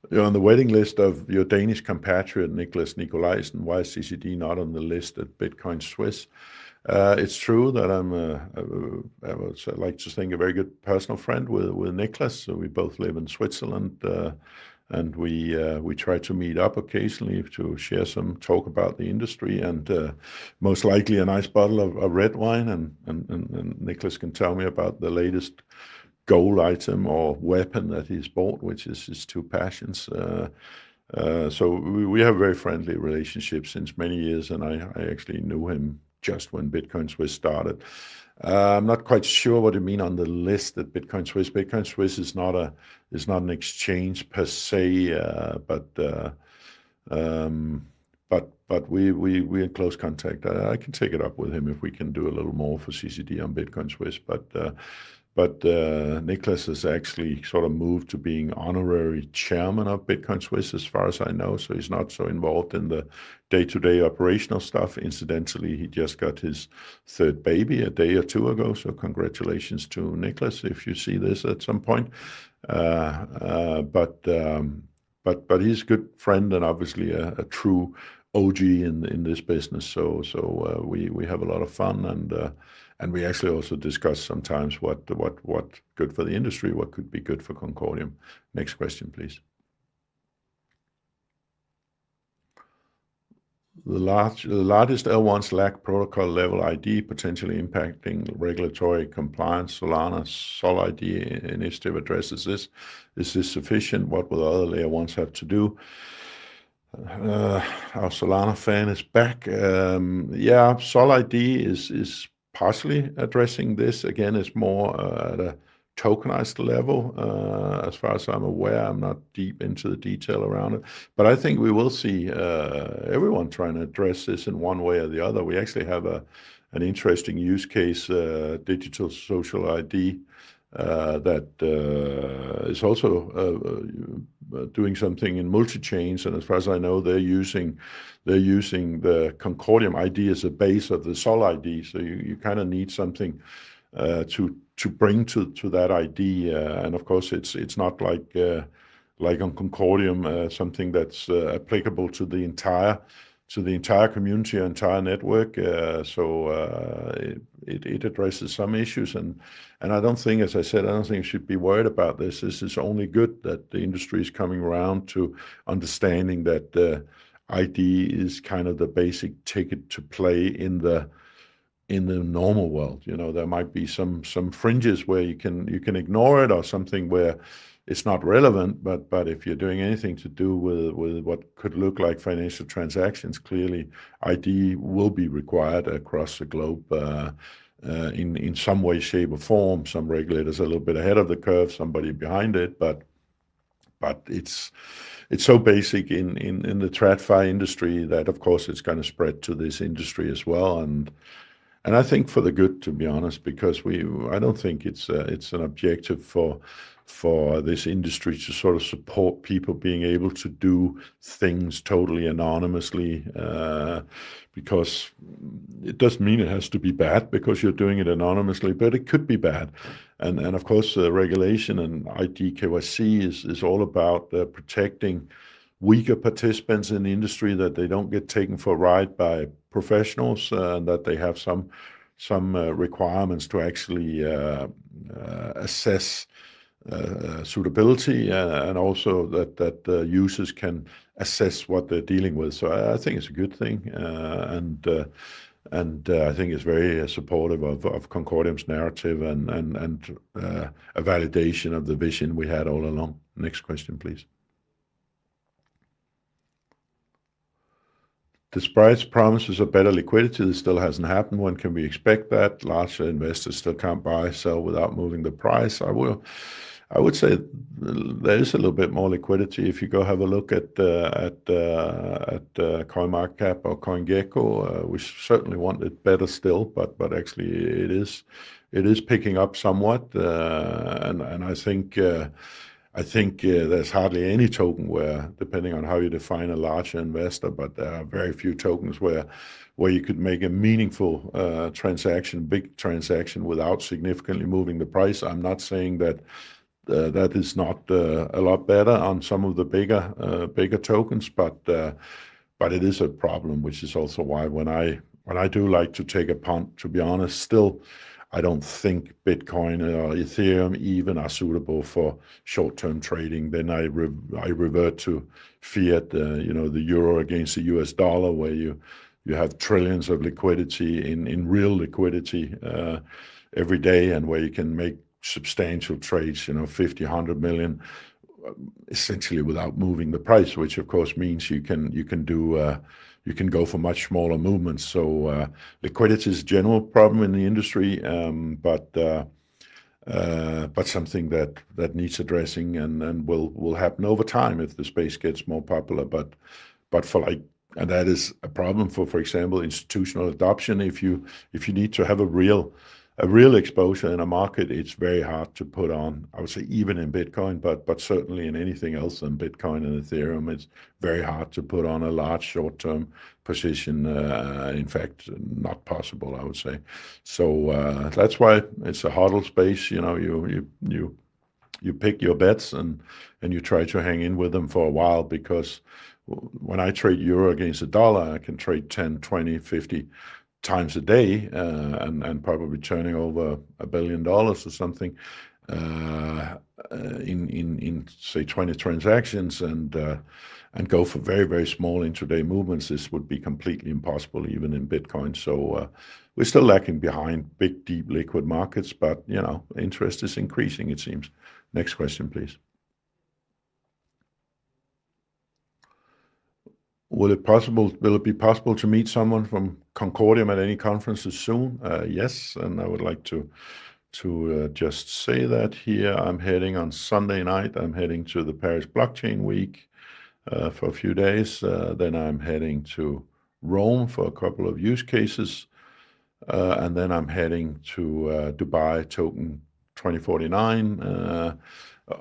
You're on the waiting list of your Danish compatriot, Nicholas Nicolajsen. Why is CCD not on the list at Bitcoin Swiss? It's true that I would like to think, a very good personal friend with Nicholas. So we both live in Switzerland, and we try to meet up occasionally to share some talk about the industry, and most likely a nice bottle of red wine. And Nicholas can tell me about the latest goal item or weapon that he's bought, which is his two passions. So we have a very friendly relationship since many years, and I actually knew him just when Bitcoin Swiss started. I'm not quite sure what you mean on the list at Bitcoin Swiss. Bitcoin Swiss is not an exchange per se, but we're in close contact. I can take it up with him if we can do a little more for CCD on Bitcoin Swiss, but Nicholas has actually sort of moved to being honorary chairman of Bitcoin Swiss, as far as I know. So he's not so involved in the day-to-day operational stuff. Incidentally, he just got his third baby a day or two ago. So congratulations to Nicholas if you see this at some point. But he's a good friend, and obviously a true OG in this business. So we have a lot of fun, and we actually also discuss sometimes what good for the industry, what could be good for Concordium. Next question, please. The largest L1s lack protocol level ID, potentially impacting regulatory compliance. Solana Sol ID initiative addresses this. Is this sufficient? What will other layer ones have to do? Our Solana fan is back. Yeah, Sol ID is partially addressing this. Again, it's more at a tokenized level. As far as I'm aware, I'm not deep into the detail around it, but I think we will see everyone trying to address this in one way or the other. We actually have an interesting use case, digital social ID, that is also doing something in multi-chains, and as far as I know, they're using the Concordium ID as a base of the Sol ID. So you kind of need something to bring to that ID, and of course it's not like on Concordium something that's applicable to the entire community, entire network. So it addresses some issues, and I don't think, as I said, I don't think you should be worried about this. This is only good that the industry is coming around to understanding that ID is kind of the basic ticket to play in the normal world. There might be some fringes where you can ignore it, or something where it's not relevant, but if you're doing anything to do with what could look like financial transactions, clearly ID will be required across the globe in some way, shape, or form. Some regulators are a little bit ahead of the curve, somebody behind it, but it's so basic in the TradFi industry that of course it's going to spread to this industry as well, and I think for the good, to be honest, because I don't think it's an objective for for this industry to sort of support people being able to do things totally anonymously, because it doesn't mean it has to be bad because you're doing it anonymously, but it could be bad. And of course, regulation and ID KYC is all about protecting weaker participants in the industry, that they don't get taken for a ride by professionals, and that they have some requirements to actually assess suitability, and also that users can assess what they're dealing with. So I think it's a good thing, and I think it's very supportive of Concordium's narrative and a validation of the vision we had all along. Next question, please. Despite promises of better liquidity, this still hasn't happened. When can we expect that? Larger investors still can't buy, sell without moving the price. I would say there is a little bit more liquidity. If you go have a look at CoinMarketCap or CoinGecko, we certainly want it better still, but actually it is picking up somewhat, and I think there's hardly any token where, depending on how you define a larger investor, but there are very few tokens where you could make a meaningful big transaction without significantly moving the price. I'm not saying that that is not a lot better on some of the bigger tokens, but it is a problem, which is also why when I do like to take a punt, to be honest, still I don't think Bitcoin or Ethereum even are suitable for short-term trading. Then I revert to fiat, the euro against the US dollar, where you have trillions of liquidity in real liquidity every day, and where you can make substantial trades, 50, 100 million, essentially without moving the price, which of course means you can go for much smaller movements. So liquidity is a general problem in the industry, but something that needs addressing and will happen over time if the space gets more popular. But and that is a problem for example, institutional adoption. If you need to have a real exposure in a market, it's very hard to put on, I would say, even in Bitcoin, but certainly in anything else than Bitcoin and Ethereum, it's very hard to put on a large short-term position. In fact, not possible, I would say. So that's why it's a hodl space. You pick your bets and you try to hang in with them for a while, because when I trade euro against the dollar, I can trade 10, 20, 50 times a day, and probably turning over $1 billion or something in say 20 transactions, and go for very, very small intraday movements. This would be completely impossible even in Bitcoin. So we're still lagging behind big, deep liquid markets, but interest is increasing, it seems. Next question, please. Will it be possible to meet someone from Concordium at any conferences soon? Yes, and I would like to just say that here. I'm heading on Sunday night. I'm heading to the Paris Blockchain Week for a few days. Then I'm heading to Rome for a couple of use cases, and then I'm heading to Dubai Token 2049.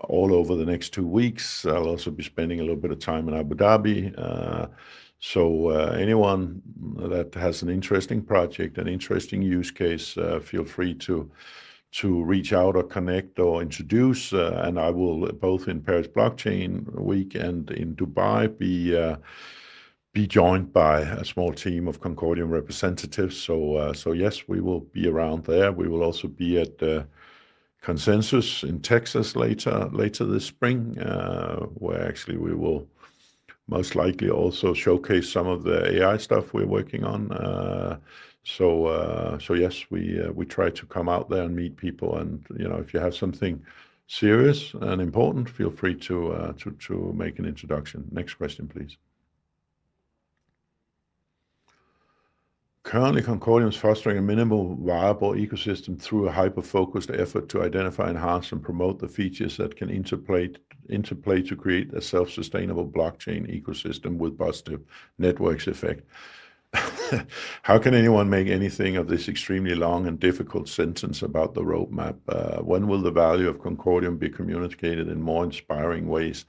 All over the next 2 weeks. I'll also be spending a little bit of time in Abu Dhabi. So anyone that has an interesting project, an interesting use case, feel free to reach out or connect or introduce. And I will, both in Paris Blockchain Week and in Dubai, be joined by a small team of Concordium representatives. So yes, we will be around there. We will also be at Consensus in Texas later this spring, where actually we will most likely also showcase some of the AI stuff we're working on. So yes, we try to come out there and meet people, and if you have something serious and important, feel free to make an introduction. Next question, please. Currently, Concordium is fostering a minimal viable ecosystem through a hyper-focused effort to identify, enhance, and promote the features that can interplay to create a self-sustainable blockchain ecosystem with positive networks effect. How can anyone make anything of this extremely long and difficult sentence about the roadmap? When will the value of Concordium be communicated in more inspiring ways?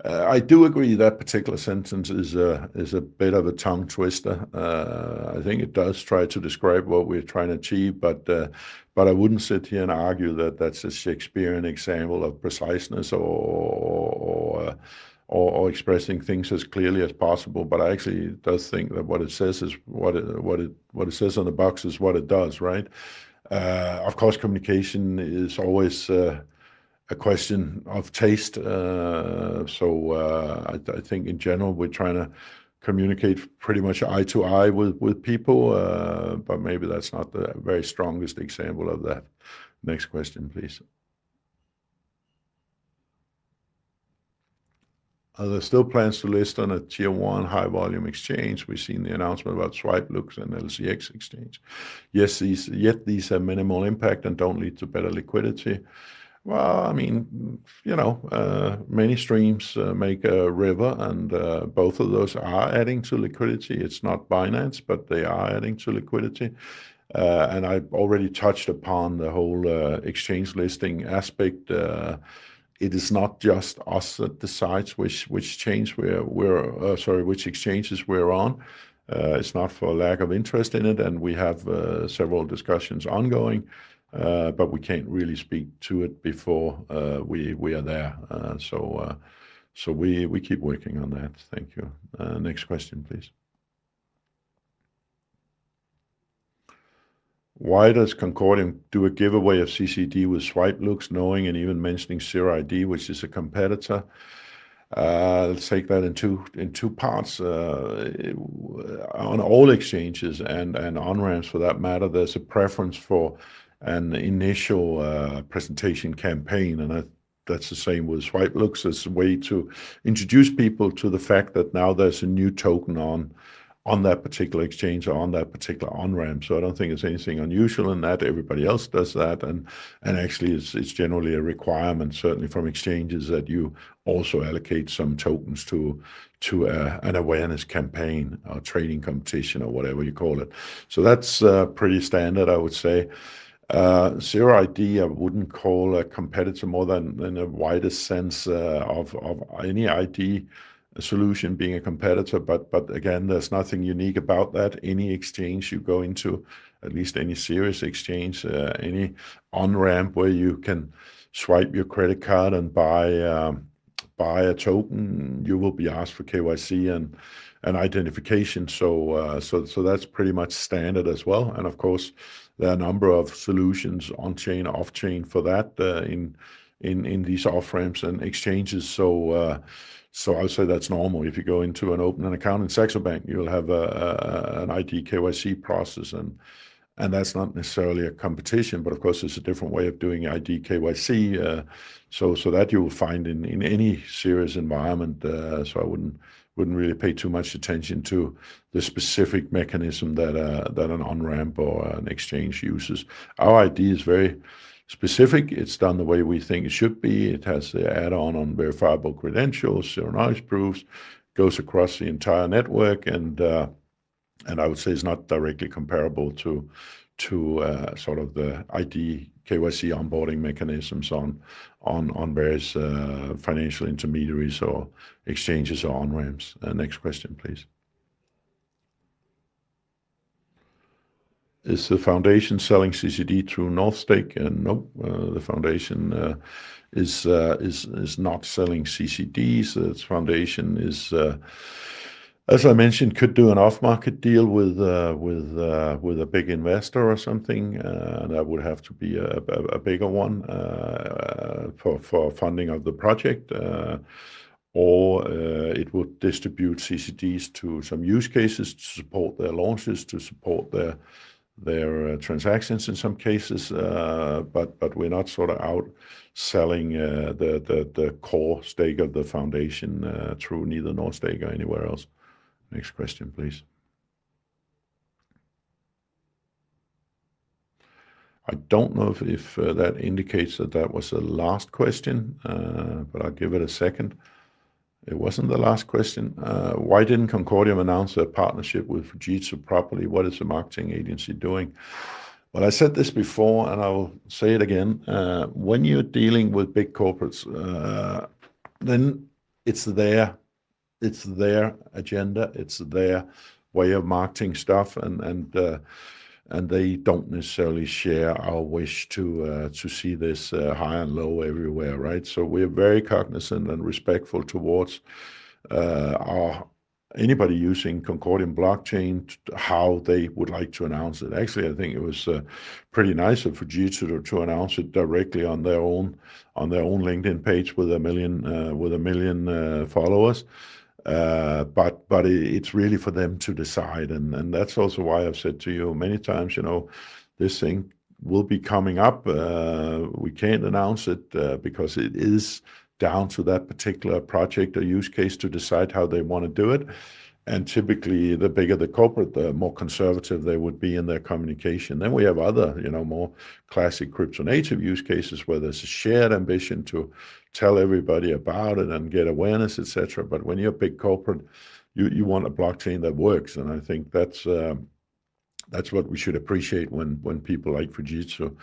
I do agree that particular sentence is a bit of a tongue twister. I think it does try to describe what we're trying to achieve, but I wouldn't sit here and argue that that's a Shakespearean example of preciseness or expressing things as clearly as possible. But I actually does think that what it says is what it says on the box is what it does, right? Of course, communication is always a question of taste. I think in general we're trying to communicate pretty much eye to eye with people, but maybe that's not the very strongest example of that. Next question, please. Are there still plans to list on a tier 1 high volume exchange? We've seen the announcement about SwipeLux and LCX exchange. Yes, these have minimal impact and don't lead to better liquidity. Well, I mean, many streams make a river, and both of those are adding to liquidity. It's not Binance, but they are adding to liquidity. And I've already touched upon the whole exchange listing aspect. It is not just us that decides which exchanges we're on. It's not for lack of interest in it, and we have several discussions ongoing. But we can't really speak to it before we are there. So we keep working on that. Thank you. Next question, please. Why does Concordium do a giveaway of CCD with SwipeLux, knowing and even mentioning ZeroID, which is a competitor? Let's take that in two parts. On all exchanges and on-ramps for that matter, there's a preference for an initial presentation campaign, and that's the same with SwipeLux. It's a way to introduce people to the fact that now there's a new token on that particular exchange or on that particular on-ramp. So I don't think there's anything unusual in that. Everybody else does that, and actually it's generally a requirement, certainly from exchanges, that you also allocate some tokens to an awareness campaign or trading competition or whatever you call it. So that's pretty standard, I would say. ZeroID I wouldn't call a competitor more than in a wider sense of any ID solution being a competitor, but again, there's nothing unique about that. Any exchange you go into, at least any serious exchange, any on-ramp where you can swipe your credit card and buy a token, you will be asked for KYC and identification. So that's pretty much standard as well. And of course, there are a number of solutions on-chain, off-chain for that in these off-ramps and exchanges. So I'll say that's normal. If you go into and open an account in Saxo Bank, you'll have an ID KYC process, and that's not necessarily a competition, but of course it's a different way of doing ID KYC. So that you will find in any serious environment. So I wouldn't really pay too much attention to the specific mechanism that an on-ramp or an exchange uses. Our ID is very specific. It's done the way we think it should be. It has the add-on verifiable credentials, zero-knowledge proofs, goes across the entire network, and I would say it's not directly comparable to sort of the ID KYC onboarding mechanisms on various financial intermediaries or exchanges or on-ramps. Next question, please. Is the foundation selling CCD through Northstake? No, the foundation is not selling CCDs. Its foundation is, as I mentioned, could do an off-market deal with a big investor or something. That would have to be a bigger one for funding of the project. Or it would distribute CCDs to some use cases to support their launches, to support their transactions in some cases, but we're not sort of out selling the core stake of the foundation through neither Northstake or anywhere else. Next question, please. I don't know if that indicates that was the last question, but I'll give it a second. It wasn't the last question. Why didn't Concordium announce their partnership with Fujitsu properly? What is the marketing agency doing? Well, I said this before, and I will say it again. When you're dealing with big corporates, then it's their agenda, it's their way of marketing stuff, and they don't necessarily share our wish to see this high and low everywhere, right? So we're very cognizant and respectful towards anybody using Concordium blockchain, how they would like to announce it. Actually, I think it was pretty nice of Fujitsu to announce it directly on their own LinkedIn page with a million followers. But it's really for them to decide, and that's also why I've said to you many times, this thing will be coming up. We can't announce it because it is down to that particular project or use case to decide how they want to do it. And typically, the bigger the corporate, the more conservative they would be in their communication. Then we have other, more classic crypto native use cases where there's a shared ambition to tell everybody about it and get awareness, etc. But when you're a big corporate, you want a blockchain that works, and I think that's what we should appreciate when people like Fujitsu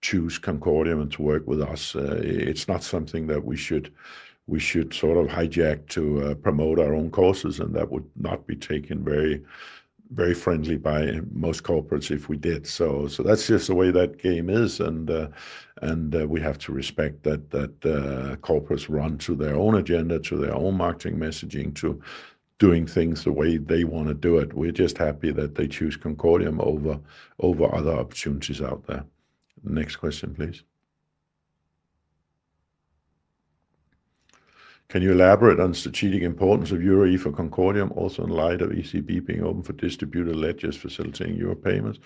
choose Concordium and to work with us. It's not something that we should sort of hijack to promote our own courses, and that would not be taken very, very friendly by most corporates if we did. So that's just the way that game is, and we have to respect that corporates run to their own agenda, to their own marketing messaging, to doing things the way they want to do it. We're just happy that they choose Concordium over other opportunities out there. Next question, please. Can you elaborate on strategic importance of EUROE for Concordium, also in light of ECB being open for distributed ledgers facilitating euro payments?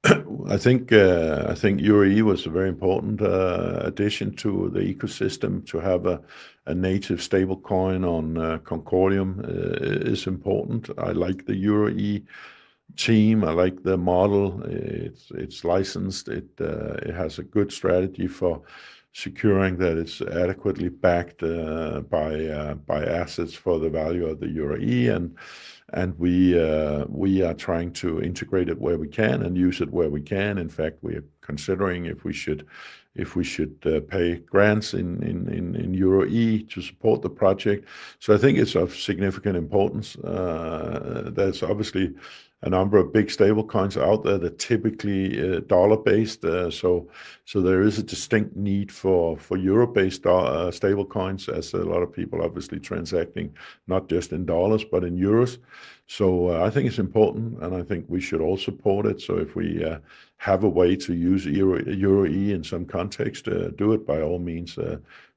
I think EUROE was a very important addition to the ecosystem. To have a native stablecoin on Concordium is important. I like the EUROE team. I like the model. It's licensed. It has a good strategy for securing that it's adequately backed by assets for the value of the EUROE, and we are trying to integrate it where we can and use it where we can. In fact, we are considering if we should pay grants in EUROE to support the project. So I think it's of significant importance. There's obviously a number of big stable coins out there that typically dollar-based. So there is a distinct need for euro-based stable coins, as a lot of people obviously transacting not just in dollars but in euros. So I think it's important, and I think we should all support it. So if we have a way to use EUROE in some context, do it by all means,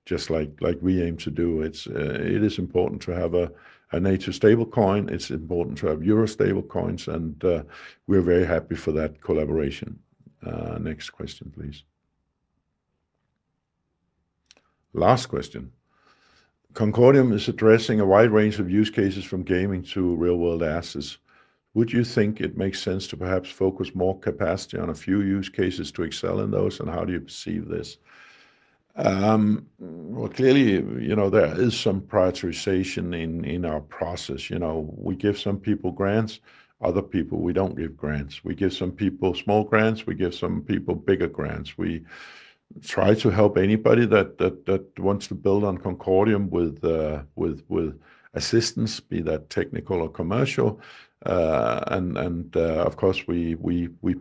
just like we aim to do. It is important to have a native stable coin. It's important to have euro stable coins, and we're very happy for that collaboration. Next question, please. Last question. Concordium is addressing a wide range of use cases from gaming to real-world assets. Would you think it makes sense to perhaps focus more capacity on a few use cases to excel in those, and how do you perceive this? Well, clearly, there is some prioritization in our process. We give some people grants, other people we don't give grants. We give some people small grants, we give some people bigger grants. We try to help anybody that wants to build on Concordium with assistance, be that technical or commercial. And of course, we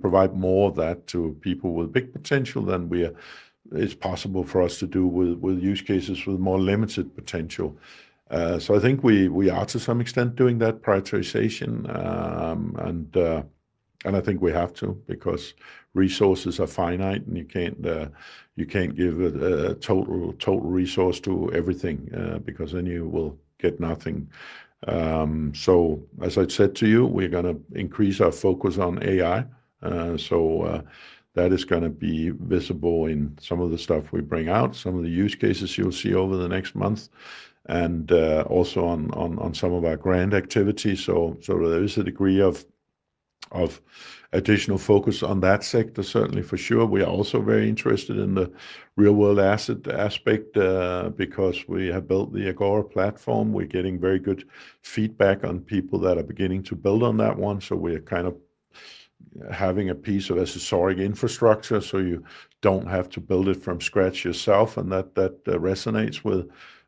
provide more of that to people with big potential than it's possible for us to do with use cases with more limited potential. So I think we are to some extent doing that prioritization, and I think we have to, because resources are finite, and you can't give a total resource to everything, because then you will get nothing. So as I said to you, we're going to increase our focus on AI. So that is going to be visible in some of the stuff we bring out, some of the use cases you'll see over the next month, and also on some of our grant activities. So there is a degree of of additional focus on that sector, certainly for sure. We are also very interested in the real-world asset aspect because we have built the Agora platform. We're getting very good feedback on people that are beginning to build on that one. So we're kind of having a piece of accessoric infrastructure, so you don't have to build it from scratch yourself, and that resonates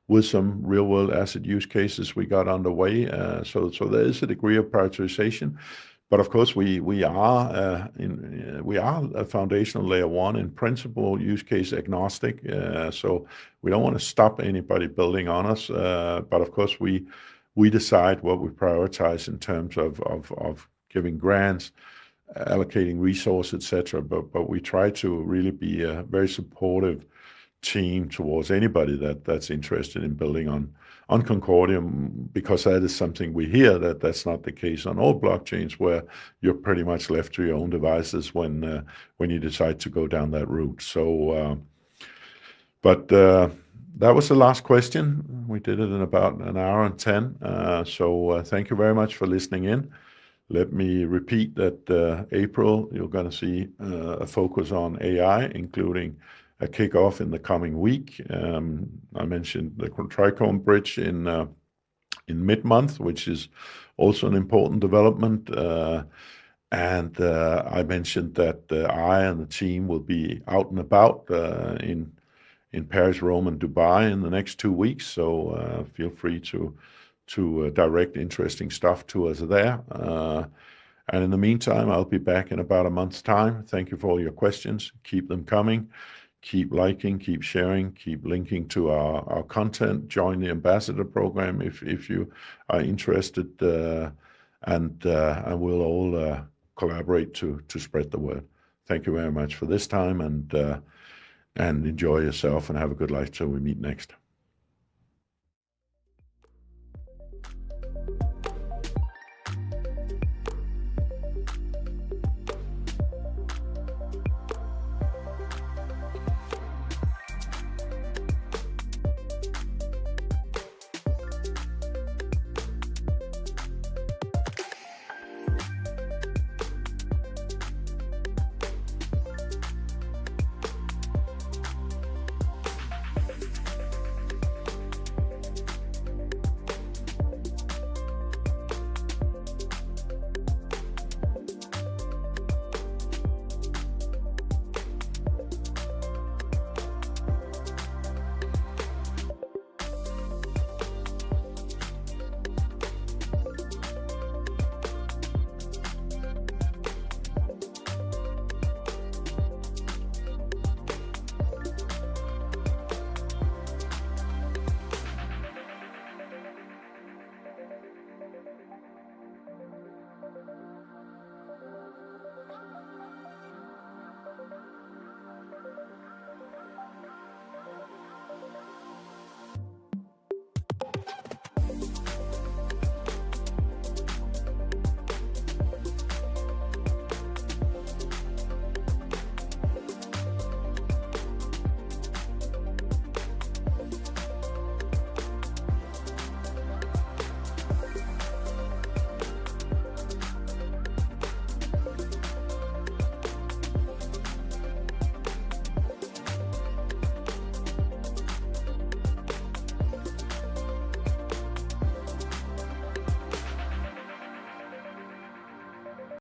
with some real-world asset use cases we got underway. So there is a degree of prioritization. But of course, we are a foundational layer one in principle, use case agnostic. So we don't want to stop anybody building on us. But of course, we decide what we prioritize in terms of giving grants, allocating resources, etc. But we try to really be a very supportive team towards anybody that's interested in building on Concordium, because that is something we hear that's not the case on all blockchains, where you're pretty much left to your own devices when you decide to go down that route. So, that was the last question. We did it in about an hour and 10. So thank you very much for listening in. Let me repeat that April, you're going to see a focus on AI, including a kickoff in the coming week. I mentioned the Trichome Bridge in mid-month, which is also an important development. And I mentioned that I and the team will be out and about in Paris, Rome, and Dubai in the next 2 weeks. So feel free to direct interesting stuff to us there. And in the meantime, I'll be back in about a month's time. Thank you for all your questions. Keep them coming. Keep liking, keep sharing, keep linking to our content. Join the ambassador program if you are interested, and we'll all collaborate to spread the word. Thank you very much for this time, and enjoy yourself and have a good life till we meet next.